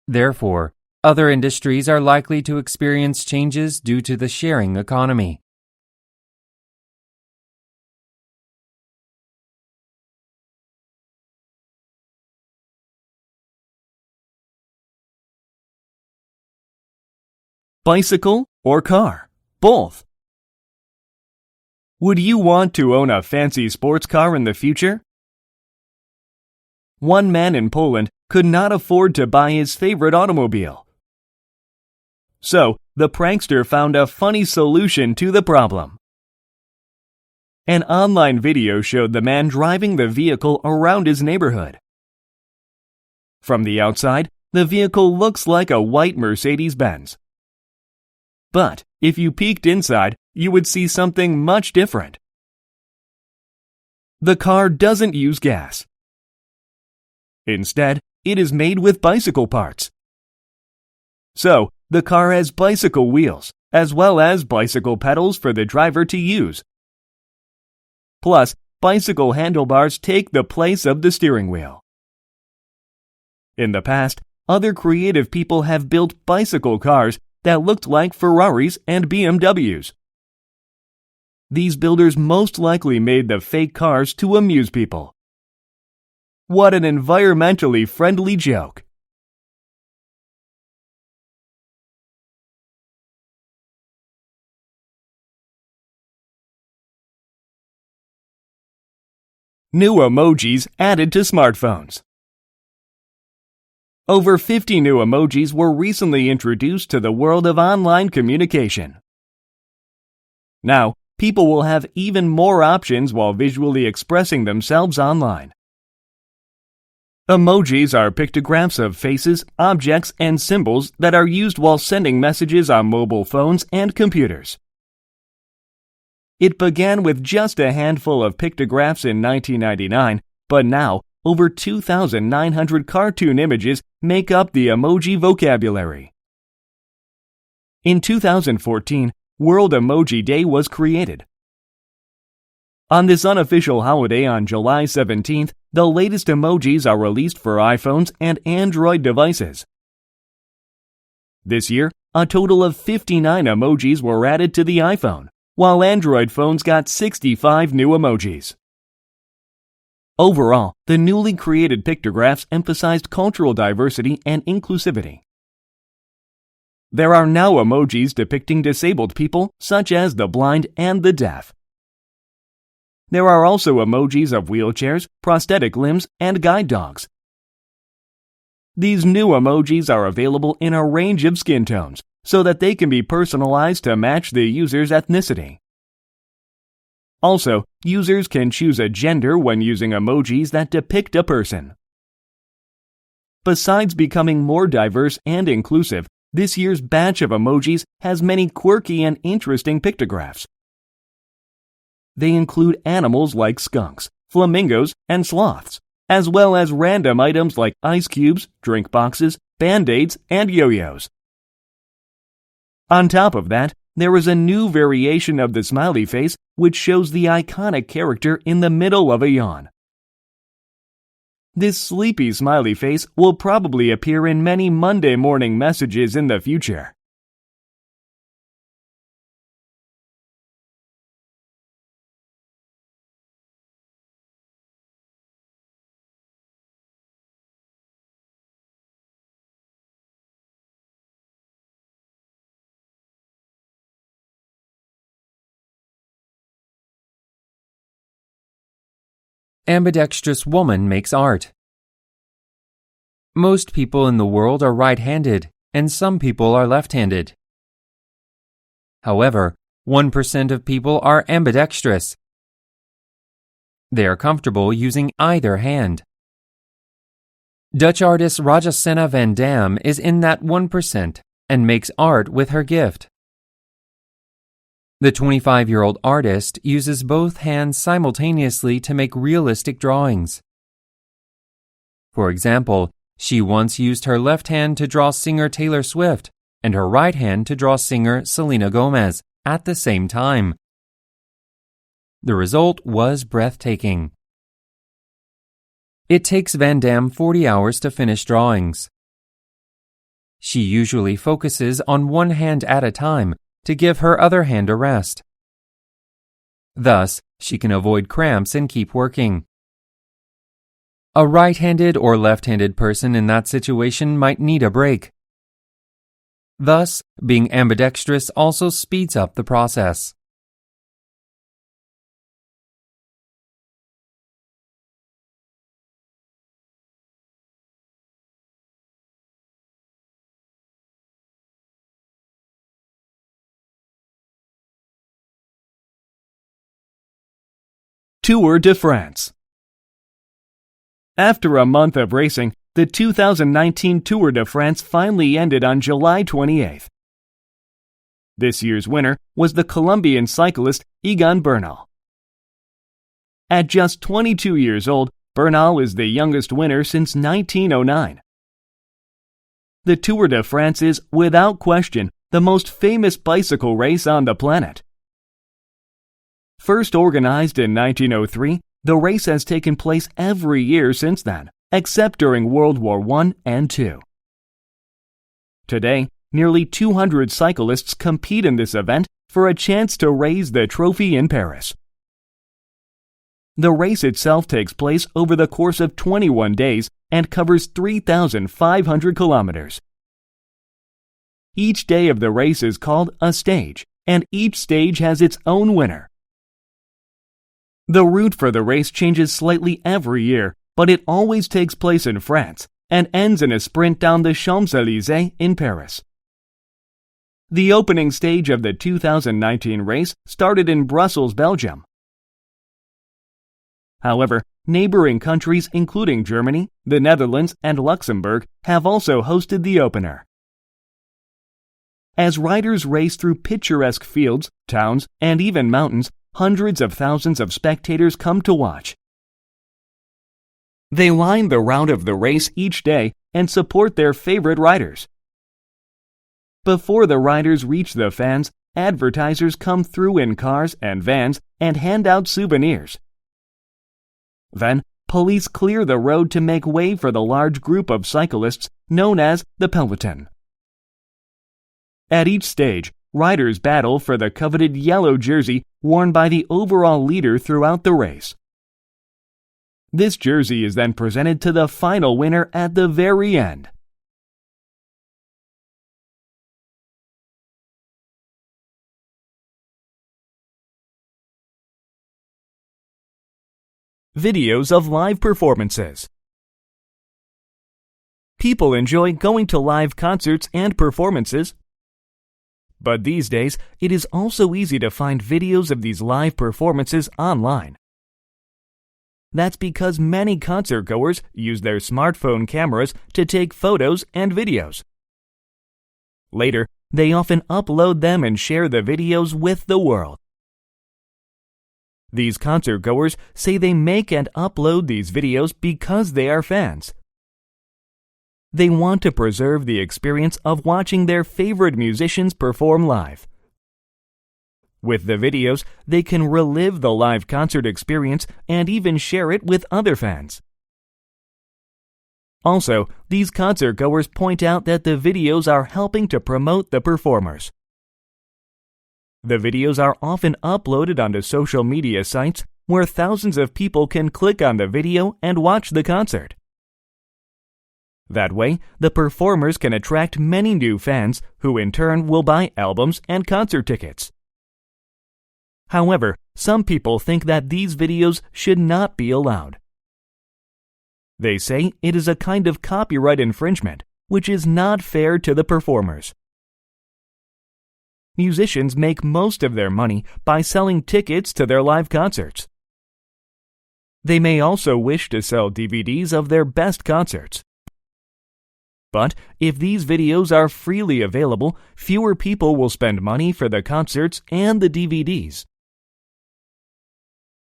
Therefore, other industries are likely to experience changes due to the sharing economy. Bicycle or car? Both. Would you want to own a fancy sports car in the future? One man in Poland could not afford to buy his favorite automobile. So, the prankster found a funny solution to the problem. An online video showed the man driving the vehicle around his neighborhood. From the outside, the vehicle looks like a white Mercedes-Benz. But if you peeked inside, you would see something much different. The car doesn't use gas. Instead, it is made with bicycle parts. So, the car has bicycle wheels, as well as bicycle pedals for the driver to use. Plus, bicycle handlebars take the place of the steering wheel. In the past, other creative people have built bicycle cars that looked like Ferraris and BMWs. These builders most likely made the fake cars to amuse people. What an environmentally friendly joke! New emojis added to smartphones. Over 50 new emojis were recently introduced to the world of online communication. Now, people will have even more options while visually expressing themselves online. Emojis are pictographs of faces, objects, and symbols that are used while sending messages on mobile phones and computers. It began with just a handful of pictographs in 1999, but now, over 2,900 cartoon images make up the emoji vocabulary. In 2014, World Emoji Day was created. On this unofficial holiday on July 17th, the latest emojis are released for iPhones and Android devices. This year, a total of 59 emojis were added to the iPhone, while Android phones got 65 new emojis. Overall, the newly created pictographs emphasized cultural diversity and inclusivity. There are now emojis depicting disabled people, such as the blind and the deaf. There are also emojis of wheelchairs, prosthetic limbs, and guide dogs. These new emojis are available in a range of skin tones, so that they can be personalized to match the user's ethnicity. Also, users can choose a gender when using emojis that depict a person. Besides becoming more diverse and inclusive, this year's batch of emojis has many quirky and interesting pictographs. They include animals like skunks, flamingos, and sloths, as well as random items like ice cubes, drink boxes, Band-Aids, and yo-yos. On top of that, there is a new variation of the smiley face which shows the iconic character in the middle of a yawn. This sleepy smiley face will probably appear in many Monday morning messages in the future. Ambidextrous woman makes art. Most people in the world are right-handed, and some people are left-handed. However, 1% of people are ambidextrous. They are comfortable using either hand. Dutch artist Rajasena van Dam is in that 1% and makes art with her gift. The 25-year-old artist uses both hands simultaneously to make realistic drawings. For example, she once used her left hand to draw singer Taylor Swift and her right hand to draw singer Selena Gomez at the same time. The result was breathtaking. It takes Van Dam 40 hours to finish drawings. She usually focuses on one hand at a time to give her other hand a rest. Thus, she can avoid cramps and keep working. A right-handed or left-handed person in that situation might need a break. Thus, being ambidextrous also speeds up the process. Tour de France. After a month of racing, the 2019 Tour de France finally ended on July 28th. This year's winner was the Colombian cyclist Egan Bernal. At just 22 years old, Bernal is the youngest winner since 1909. The Tour de France is, without question, the most famous bicycle race on the planet. First organized in 1903, the race has taken place every year since then, except during World War I and II. Today, nearly 200 cyclists compete in this event for a chance to raise the trophy in Paris. The race itself takes place over the course of 21 days and covers 3,500 kilometers. Each day of the race is called a stage, and each stage has its own winner. The route for the race changes slightly every year, but it always takes place in France and ends in a sprint down the Champs-Élysées in Paris. The opening stage of the 2019 race started in Brussels, Belgium. However, neighboring countries including Germany, the Netherlands, and Luxembourg have also hosted the opener. As riders race through picturesque fields, towns, and even mountains, hundreds of thousands of spectators come to watch. They line the route of the race each day and support their favorite riders. Before the riders reach the fans, advertisers come through in cars and vans and hand out souvenirs. Then, police clear the road to make way for the large group of cyclists known as the peloton. At each stage, riders battle for the coveted yellow jersey worn by the overall leader throughout the race. This jersey is then presented to the final winner at the very end. Videos of live performances. People enjoy going to live concerts and performances. But these days, it is also easy to find videos of these live performances online. That's because many concert goers use their smartphone cameras to take photos and videos. Later, they often upload them and share the videos with the world. These concert goers say they make and upload these videos because they are fans. They want to preserve the experience of watching their favorite musicians perform live. With the videos, they can relive the live concert experience and even share it with other fans. Also, these concert goers point out that the videos are helping to promote the performers. The videos are often uploaded onto social media sites where thousands of people can click on the video and watch the concert. That way, the performers can attract many new fans who in turn will buy albums and concert tickets. However, some people think that these videos should not be allowed. They say it is a kind of copyright infringement, which is not fair to the performers. Musicians make most of their money by selling tickets to their live concerts. They may also wish to sell DVDs of their best concerts. But if these videos are freely available, fewer people will spend money for the concerts and the DVDs.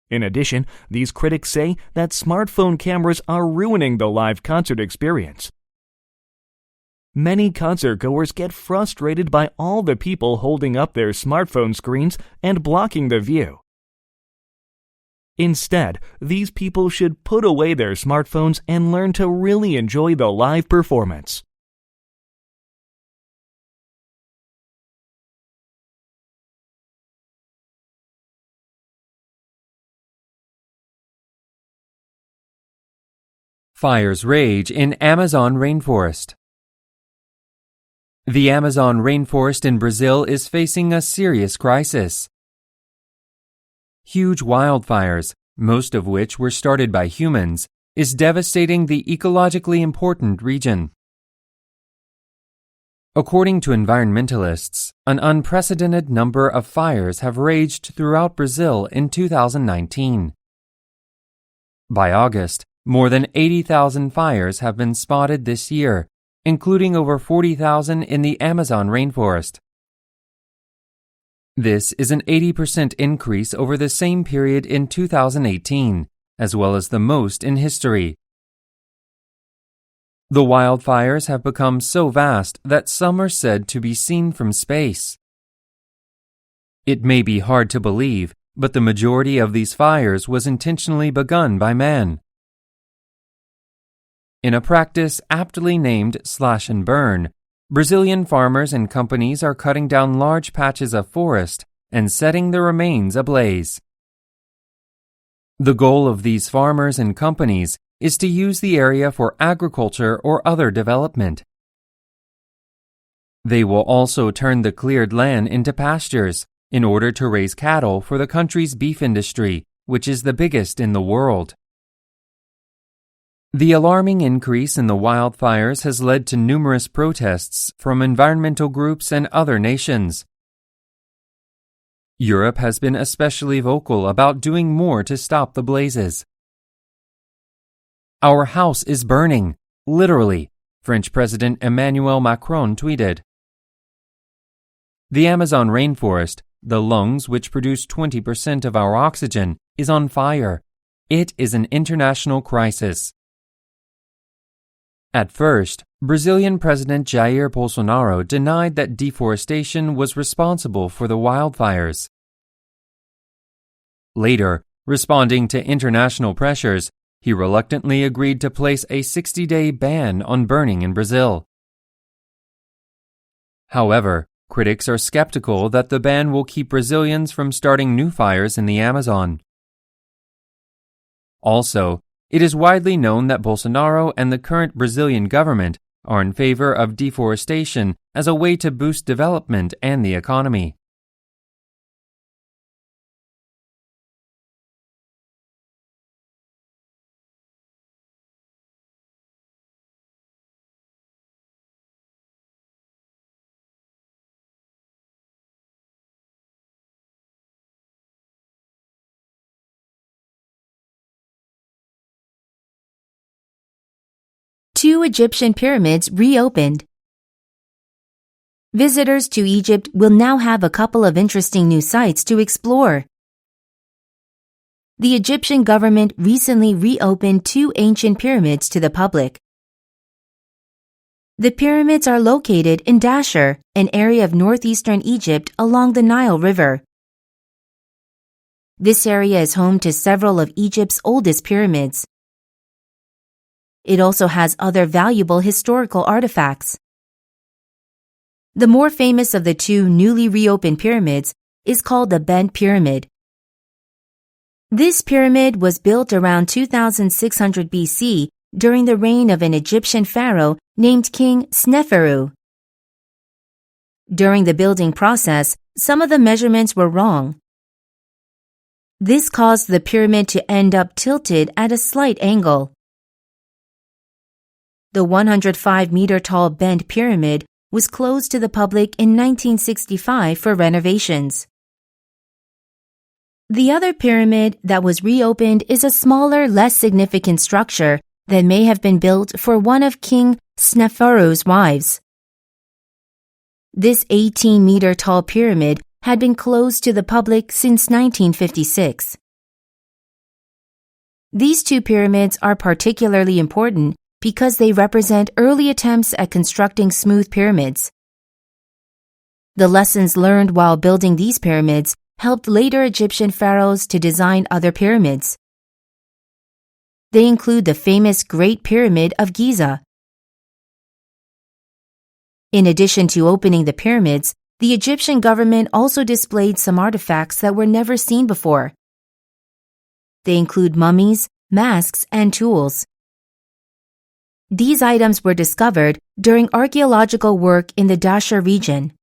In addition, these critics say that smartphone cameras are ruining the live concert experience. Many concert goers get frustrated by all the people holding up their smartphone screens and blocking the view. Instead, these people should put away their smartphones and learn to really enjoy the live performance. Fires rage in Amazon rainforest. The Amazon rainforest in Brazil is facing a serious crisis. Huge wildfires, most of which were started by humans, is devastating the ecologically important region. According to environmentalists, an unprecedented number of fires have raged throughout Brazil in 2019. By August, more than 80,000 fires have been spotted this year, including over 40,000 in the Amazon rainforest. This is an 80% increase over the same period in 2018, as well as the most in history. The wildfires have become so vast that some are said to be seen from space. It may be hard to believe, but the majority of these fires was intentionally begun by man. In a practice aptly named slash and burn, Brazilian farmers and companies are cutting down large patches of forest and setting the remains ablaze. The goal of these farmers and companies is to use the area for agriculture or other development. They will also turn the cleared land into pastures in order to raise cattle for the country's beef industry, which is the biggest in the world. The alarming increase in the wildfires has led to numerous protests from environmental groups and other nations. Europe has been especially vocal about doing more to stop the blazes. "Our house is burning, literally," French President Emmanuel Macron tweeted. The Amazon rainforest, the lungs which produce 20% of our oxygen, is on fire. It is an international crisis. At first, Brazilian President Jair Bolsonaro denied that deforestation was responsible for the wildfires. Later, responding to international pressures, he reluctantly agreed to place a 60-day ban on burning in Brazil. However, critics are skeptical that the ban will keep Brazilians from starting new fires in the Amazon. Also, it is widely known that Bolsonaro and the current Brazilian government are in favor of deforestation as a way to boost development and the economy. Two Egyptian pyramids reopened. Visitors to Egypt will now have a couple of interesting new sites to explore. The Egyptian government recently reopened two ancient pyramids to the public. The pyramids are located in Dashur, an area of northeastern Egypt along the Nile River. This area is home to several of Egypt's oldest pyramids. It also has other valuable historical artifacts. The more famous of the two newly reopened pyramids is called the Bent Pyramid. This pyramid was built around 2600 BC during the reign of an Egyptian pharaoh named King Sneferu. During the building process, some of the measurements were wrong. This caused the pyramid to end up tilted at a slight angle. The 105-meter-tall Bent Pyramid was closed to the public in 1965 for renovations. The other pyramid that was reopened is a smaller, less significant structure that may have been built for one of King Sneferu's wives. This 18-meter-tall pyramid had been closed to the public since 1956. These two pyramids are particularly important because they represent early attempts at constructing smooth pyramids. The lessons learned while building these pyramids helped later Egyptian pharaohs to design other pyramids. They include the famous Great Pyramid of Giza. In addition to opening the pyramids, the Egyptian government also displayed some artifacts that were never seen before. They include mummies, masks, and tools. These items were discovered during archaeological work in the Dashur region.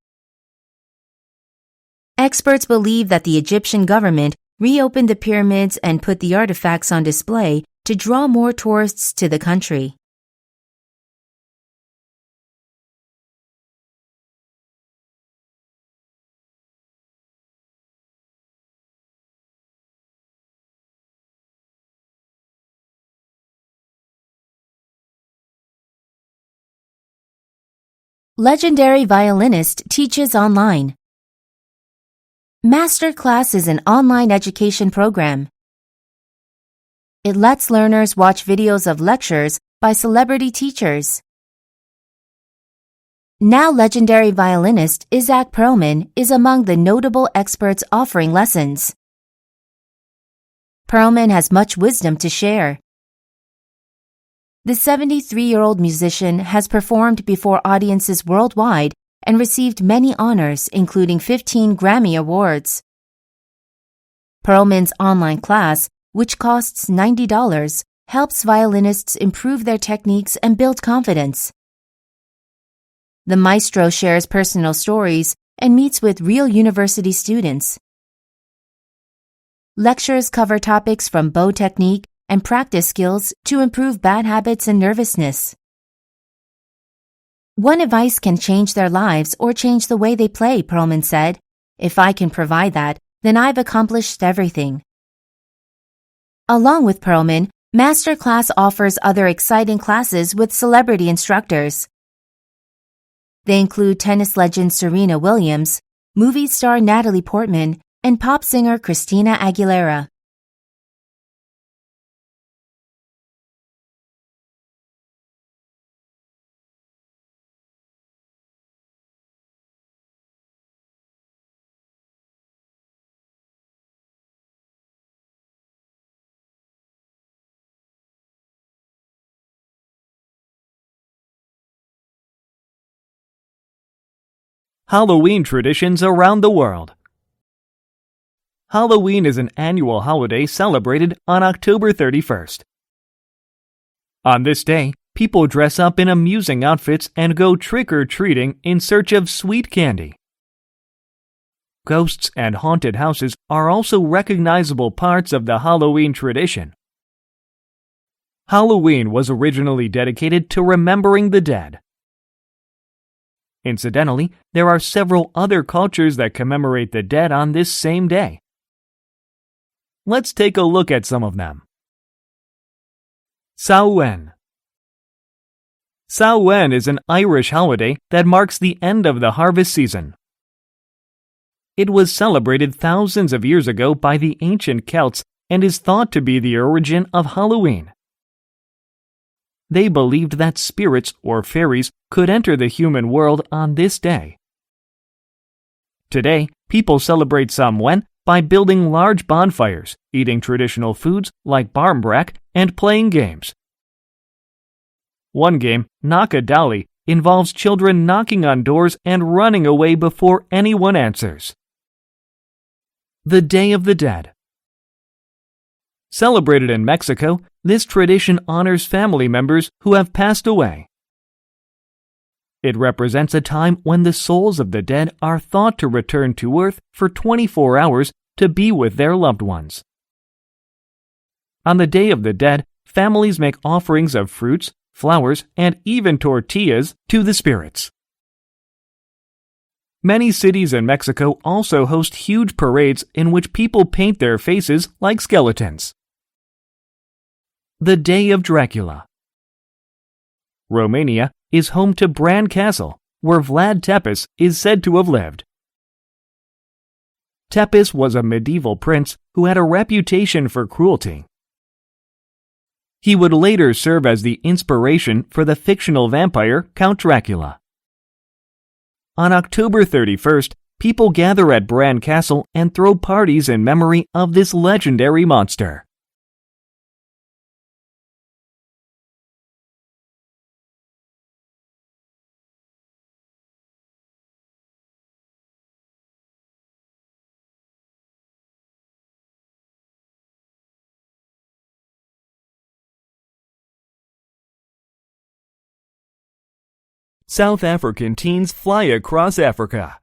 Experts believe that the Egyptian government reopened the pyramids and put the artifacts on display to draw more tourists to the country. Legendary violinist teaches online. Masterclass is an online education program. It lets learners watch videos of lectures by celebrity teachers. Now legendary violinist Isaac Perlman is among the notable experts offering lessons. Perlman has much wisdom to share. The 73-year-old musician has performed before audiences worldwide and received many honors, including 15 Grammy Awards. Perlman's online class, which costs $90, helps violinists improve their techniques and build confidence. The maestro shares personal stories and meets with real university students. Lectures cover topics from bow technique and practice skills to improve bad habits and nervousness. One advice can change their lives or change the way they play, Perlman said. If I can provide that, then I've accomplished everything. Along with Perlman, Masterclass offers other exciting classes with celebrity instructors. They include tennis legend Serena Williams, movie star Natalie Portman, and pop singer Christina Aguilera. Halloween traditions around the world. Halloween is an annual holiday celebrated on October 31st. On this day, people dress up in amusing outfits and go trick-or-treating in search of sweet candy. Ghosts and haunted houses are also recognizable parts of the Halloween tradition. Halloween was originally dedicated to remembering the dead. Incidentally, there are several other cultures that commemorate the dead on this same day. Let's take a look at some of them. Samhain. Samhain is an Irish holiday that marks the end of the harvest season. It was celebrated thousands of years ago by the ancient Celts and is thought to be the origin of Halloween. They believed that spirits or fairies could enter the human world on this day. Today, people celebrate Samhain by building large bonfires, eating traditional foods like barmbrack, and playing games. One game, Knock-a-Dolly, involves children knocking on doors and running away before anyone answers. The Day of the Dead. Celebrated in Mexico, this tradition honors family members who have passed away. It represents a time when the souls of the dead are thought to return to Earth for 24 hours to be with their loved ones. On the Day of the Dead, families make offerings of fruits, flowers, and even tortillas to the spirits. Many cities in Mexico also host huge parades in which people paint their faces like skeletons. The Day of Dracula. Romania is home to Bran Castle, where Vlad Tepes is said to have lived. Tepes was a medieval prince who had a reputation for cruelty. He would later serve as the inspiration for the fictional vampire Count Dracula. On October 31st, people gather at Bran Castle and throw parties in memory of this legendary monster. South African teens fly across Africa.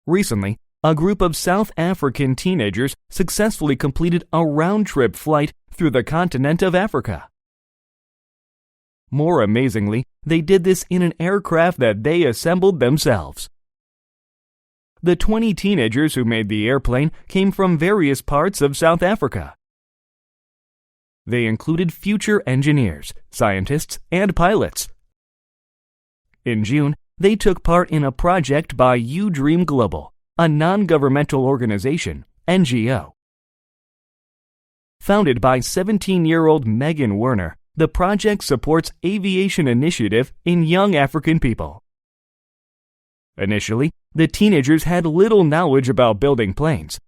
Recently, a group of South African teenagers successfully completed a round-trip flight through the continent of Africa. More amazingly, they did this in an aircraft that they assembled themselves. The 20 teenagers who made the airplane came from various parts of South Africa. They included future engineers, scientists, and pilots. In June, they took part in a project by uDream Global, a non-governmental organization, NGO. Founded by 17-year-old Megan Werner, the project supports aviation initiative in young African people. Initially, the teenagers had little knowledge about building planes.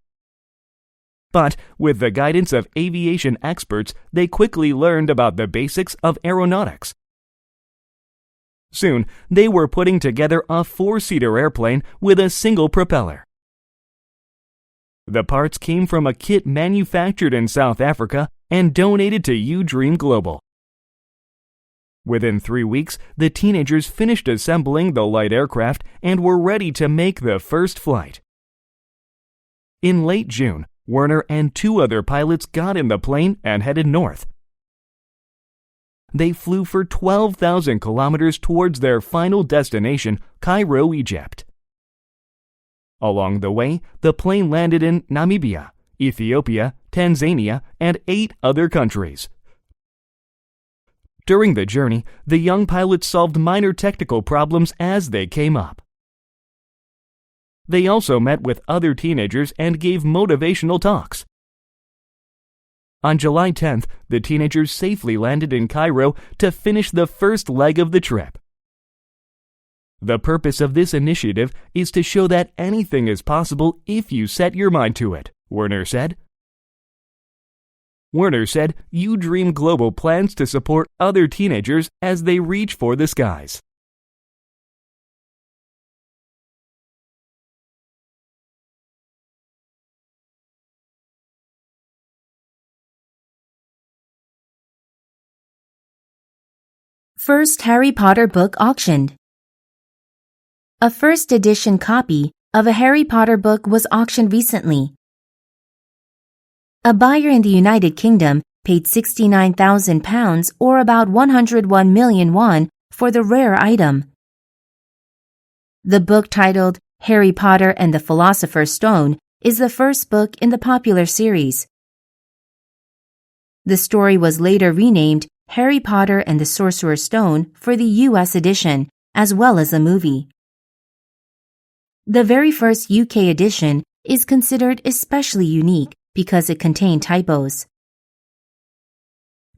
But with the guidance of aviation experts, they quickly learned about the basics of aeronautics. Soon, they were putting together a 4-seater airplane with a single propeller. The parts came from a kit manufactured in South Africa and donated to uDream Global. Within 3 weeks, the teenagers finished assembling the light aircraft and were ready to make the first flight. In late June, Werner and 2 other pilots got in the plane and headed north. They flew for 12,000 kilometers towards their final destination, Cairo, Egypt. Along the way, the plane landed in Namibia, Ethiopia, Tanzania, and 8 other countries. During the journey, the young pilots solved minor technical problems as they came up. They also met with other teenagers and gave motivational talks. On July 10th, the teenagers safely landed in Cairo to finish the first leg of the trip. The purpose of this initiative is to show that anything is possible if you set your mind to it, Werner said. Werner said uDream Global plans to support other teenagers as they reach for the skies. First Harry Potter book auctioned. A first edition copy of a Harry Potter book was auctioned recently. A buyer in the United Kingdom paid £69,000 or about 101 million won for the rare item. The book titled Harry Potter and the Philosopher's Stone is the first book in the popular series. The story was later renamed Harry Potter and the Sorcerer's Stone for the US edition, as well as the movie. The very first UK edition is considered especially unique because it contained typos.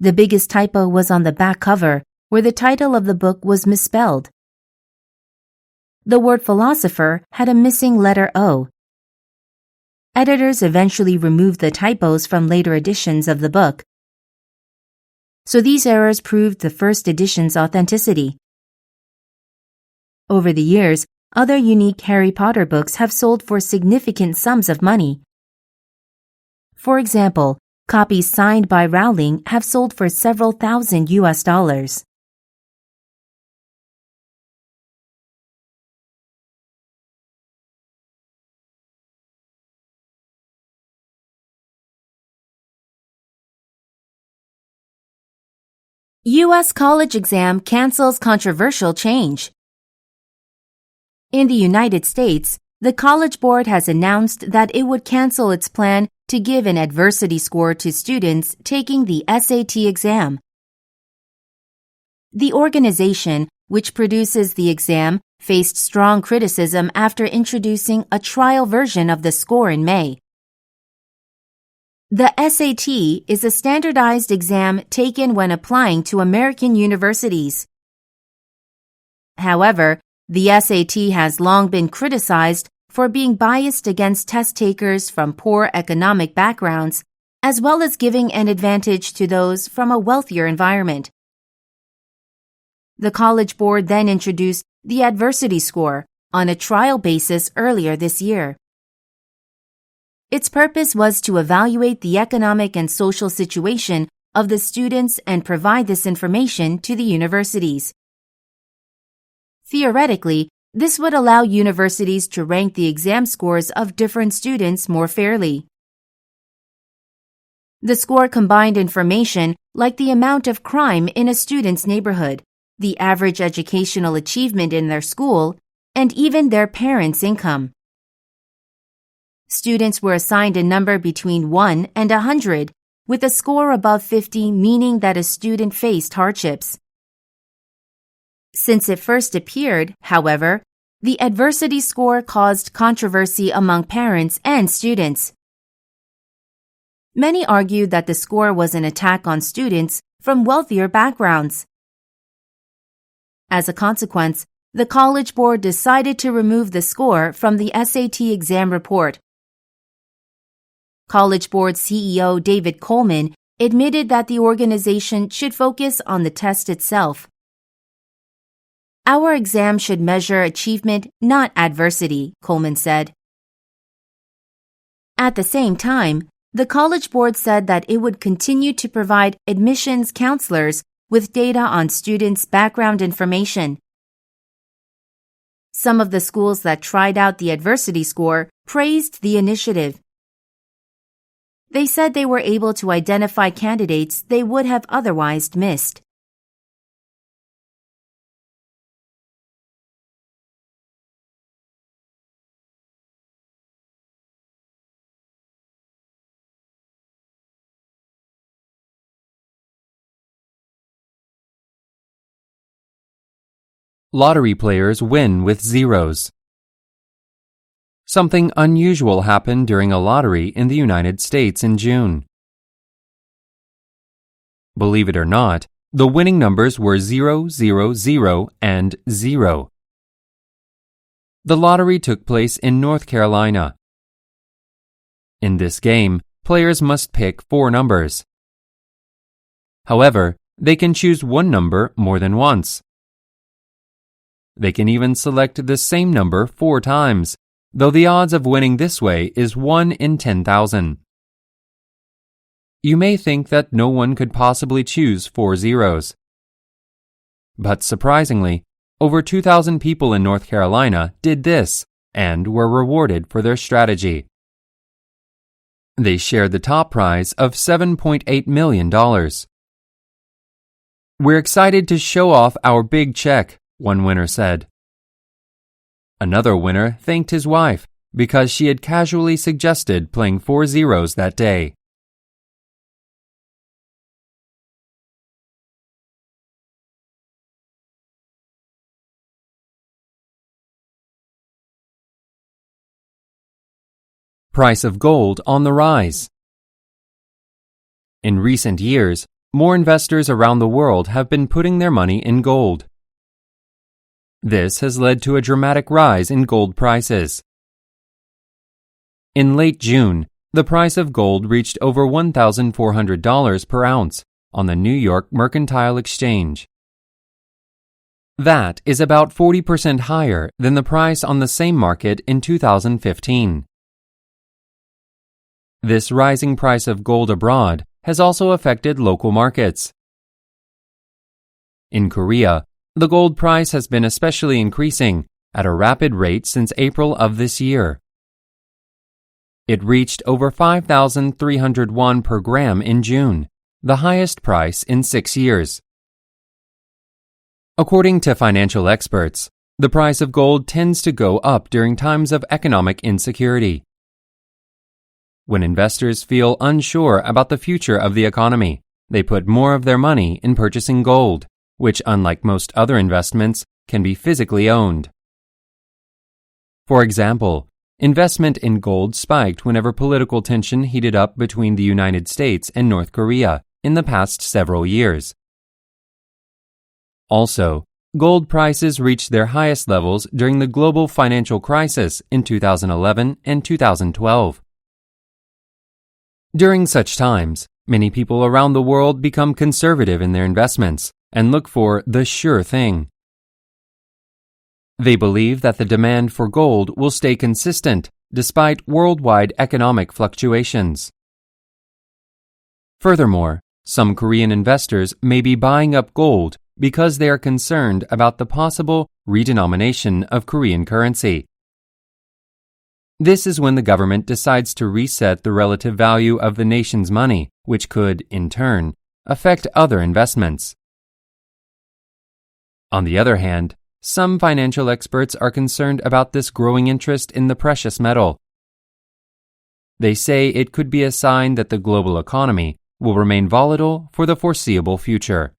The biggest typo was on the back cover, where the title of the book was misspelled. The word philosopher had a missing letter O. Editors eventually removed the typos from later editions of the book, so these errors proved the first edition's authenticity. Over the years, other unique Harry Potter books have sold for significant sums of money. For example, copies signed by Rowling have sold for several thousand US. U.S. college exam cancels controversial change. In the United States, the College Board has announced that it would cancel its plan to give an adversity score to students taking the SAT exam. The organization, which produces the exam, faced strong criticism after introducing a trial version of the score in May. The SAT is a standardized exam taken when applying to American universities. However, the SAT has long been criticized for being biased against test takers from poor economic backgrounds, as well as giving an advantage to those from a wealthier environment. The College Board then introduced the adversity score on a trial basis earlier this year. Its purpose was to evaluate the economic and social situation of the students and provide this information to the universities. Theoretically, this would allow universities to rank the exam scores of different students more fairly. The score combined information like the amount of crime in a student's neighborhood, the average educational achievement in their school, and even their parents' income. Students were assigned a number between 1 and 100, with a score above 50 meaning that a student faced hardships. Since it first appeared, however, the adversity score caused controversy among parents and students. Many argued that the score was an attack on students from wealthier backgrounds. As a consequence, the College Board decided to remove the score from the SAT exam report. College Board CEO David Coleman admitted that the organization should focus on the test itself. "Our exam should measure achievement, not adversity," Coleman said. At the same time, the College Board said that it would continue to provide admissions counselors with data on students' background information. Some of the schools that tried out the adversity score praised the initiative. They said they were able to identify candidates they would have otherwise missed. Lottery players win with zeros. Something unusual happened during a lottery in the United States in June. Believe it or not, the winning numbers were 0, 0, 0, and 0. The lottery took place in North Carolina. In this game, players must pick 4 numbers. However, they can choose one number more than once. They can even select the same number 4 times, though the odds of winning this way is 1 in 10,000. You may think that no one could possibly choose 4 zeros. But surprisingly, over 2,000 people in North Carolina did this and were rewarded for their strategy. They shared the top prize of $7.8 million. "We're excited to show off our big check," one winner said. Another winner thanked his wife because she had casually suggested playing 4 zeros that day. Price of gold on the rise. In recent years, more investors around the world have been putting their money in gold. This has led to a dramatic rise in gold prices. In late June, the price of gold reached over $1,400 per ounce on the New York Mercantile Exchange. That is about 40% higher than the price on the same market in 2015. This rising price of gold abroad has also affected local markets. In Korea, the gold price has been especially increasing at a rapid rate since April of this year. It reached over 5,300 won per gram in June, the highest price in 6 years. According to financial experts, the price of gold tends to go up during times of economic insecurity. When investors feel unsure about the future of the economy, they put more of their money in purchasing gold, which, unlike most other investments, can be physically owned. For example, investment in gold spiked whenever political tension heated up between the United States and North Korea in the past several years. Also, gold prices reached their highest levels during the global financial crisis in 2011 and 2012. During such times, many people around the world become conservative in their investments and look for the sure thing. They believe that the demand for gold will stay consistent despite worldwide economic fluctuations. Furthermore, some Korean investors may be buying up gold because they are concerned about the possible redenomination of Korean currency. This is when the government decides to reset the relative value of the nation's money, which could, in turn, affect other investments. On the other hand, some financial experts are concerned about this growing interest in the precious metal. They say it could be a sign that the global economy will remain volatile for the foreseeable future.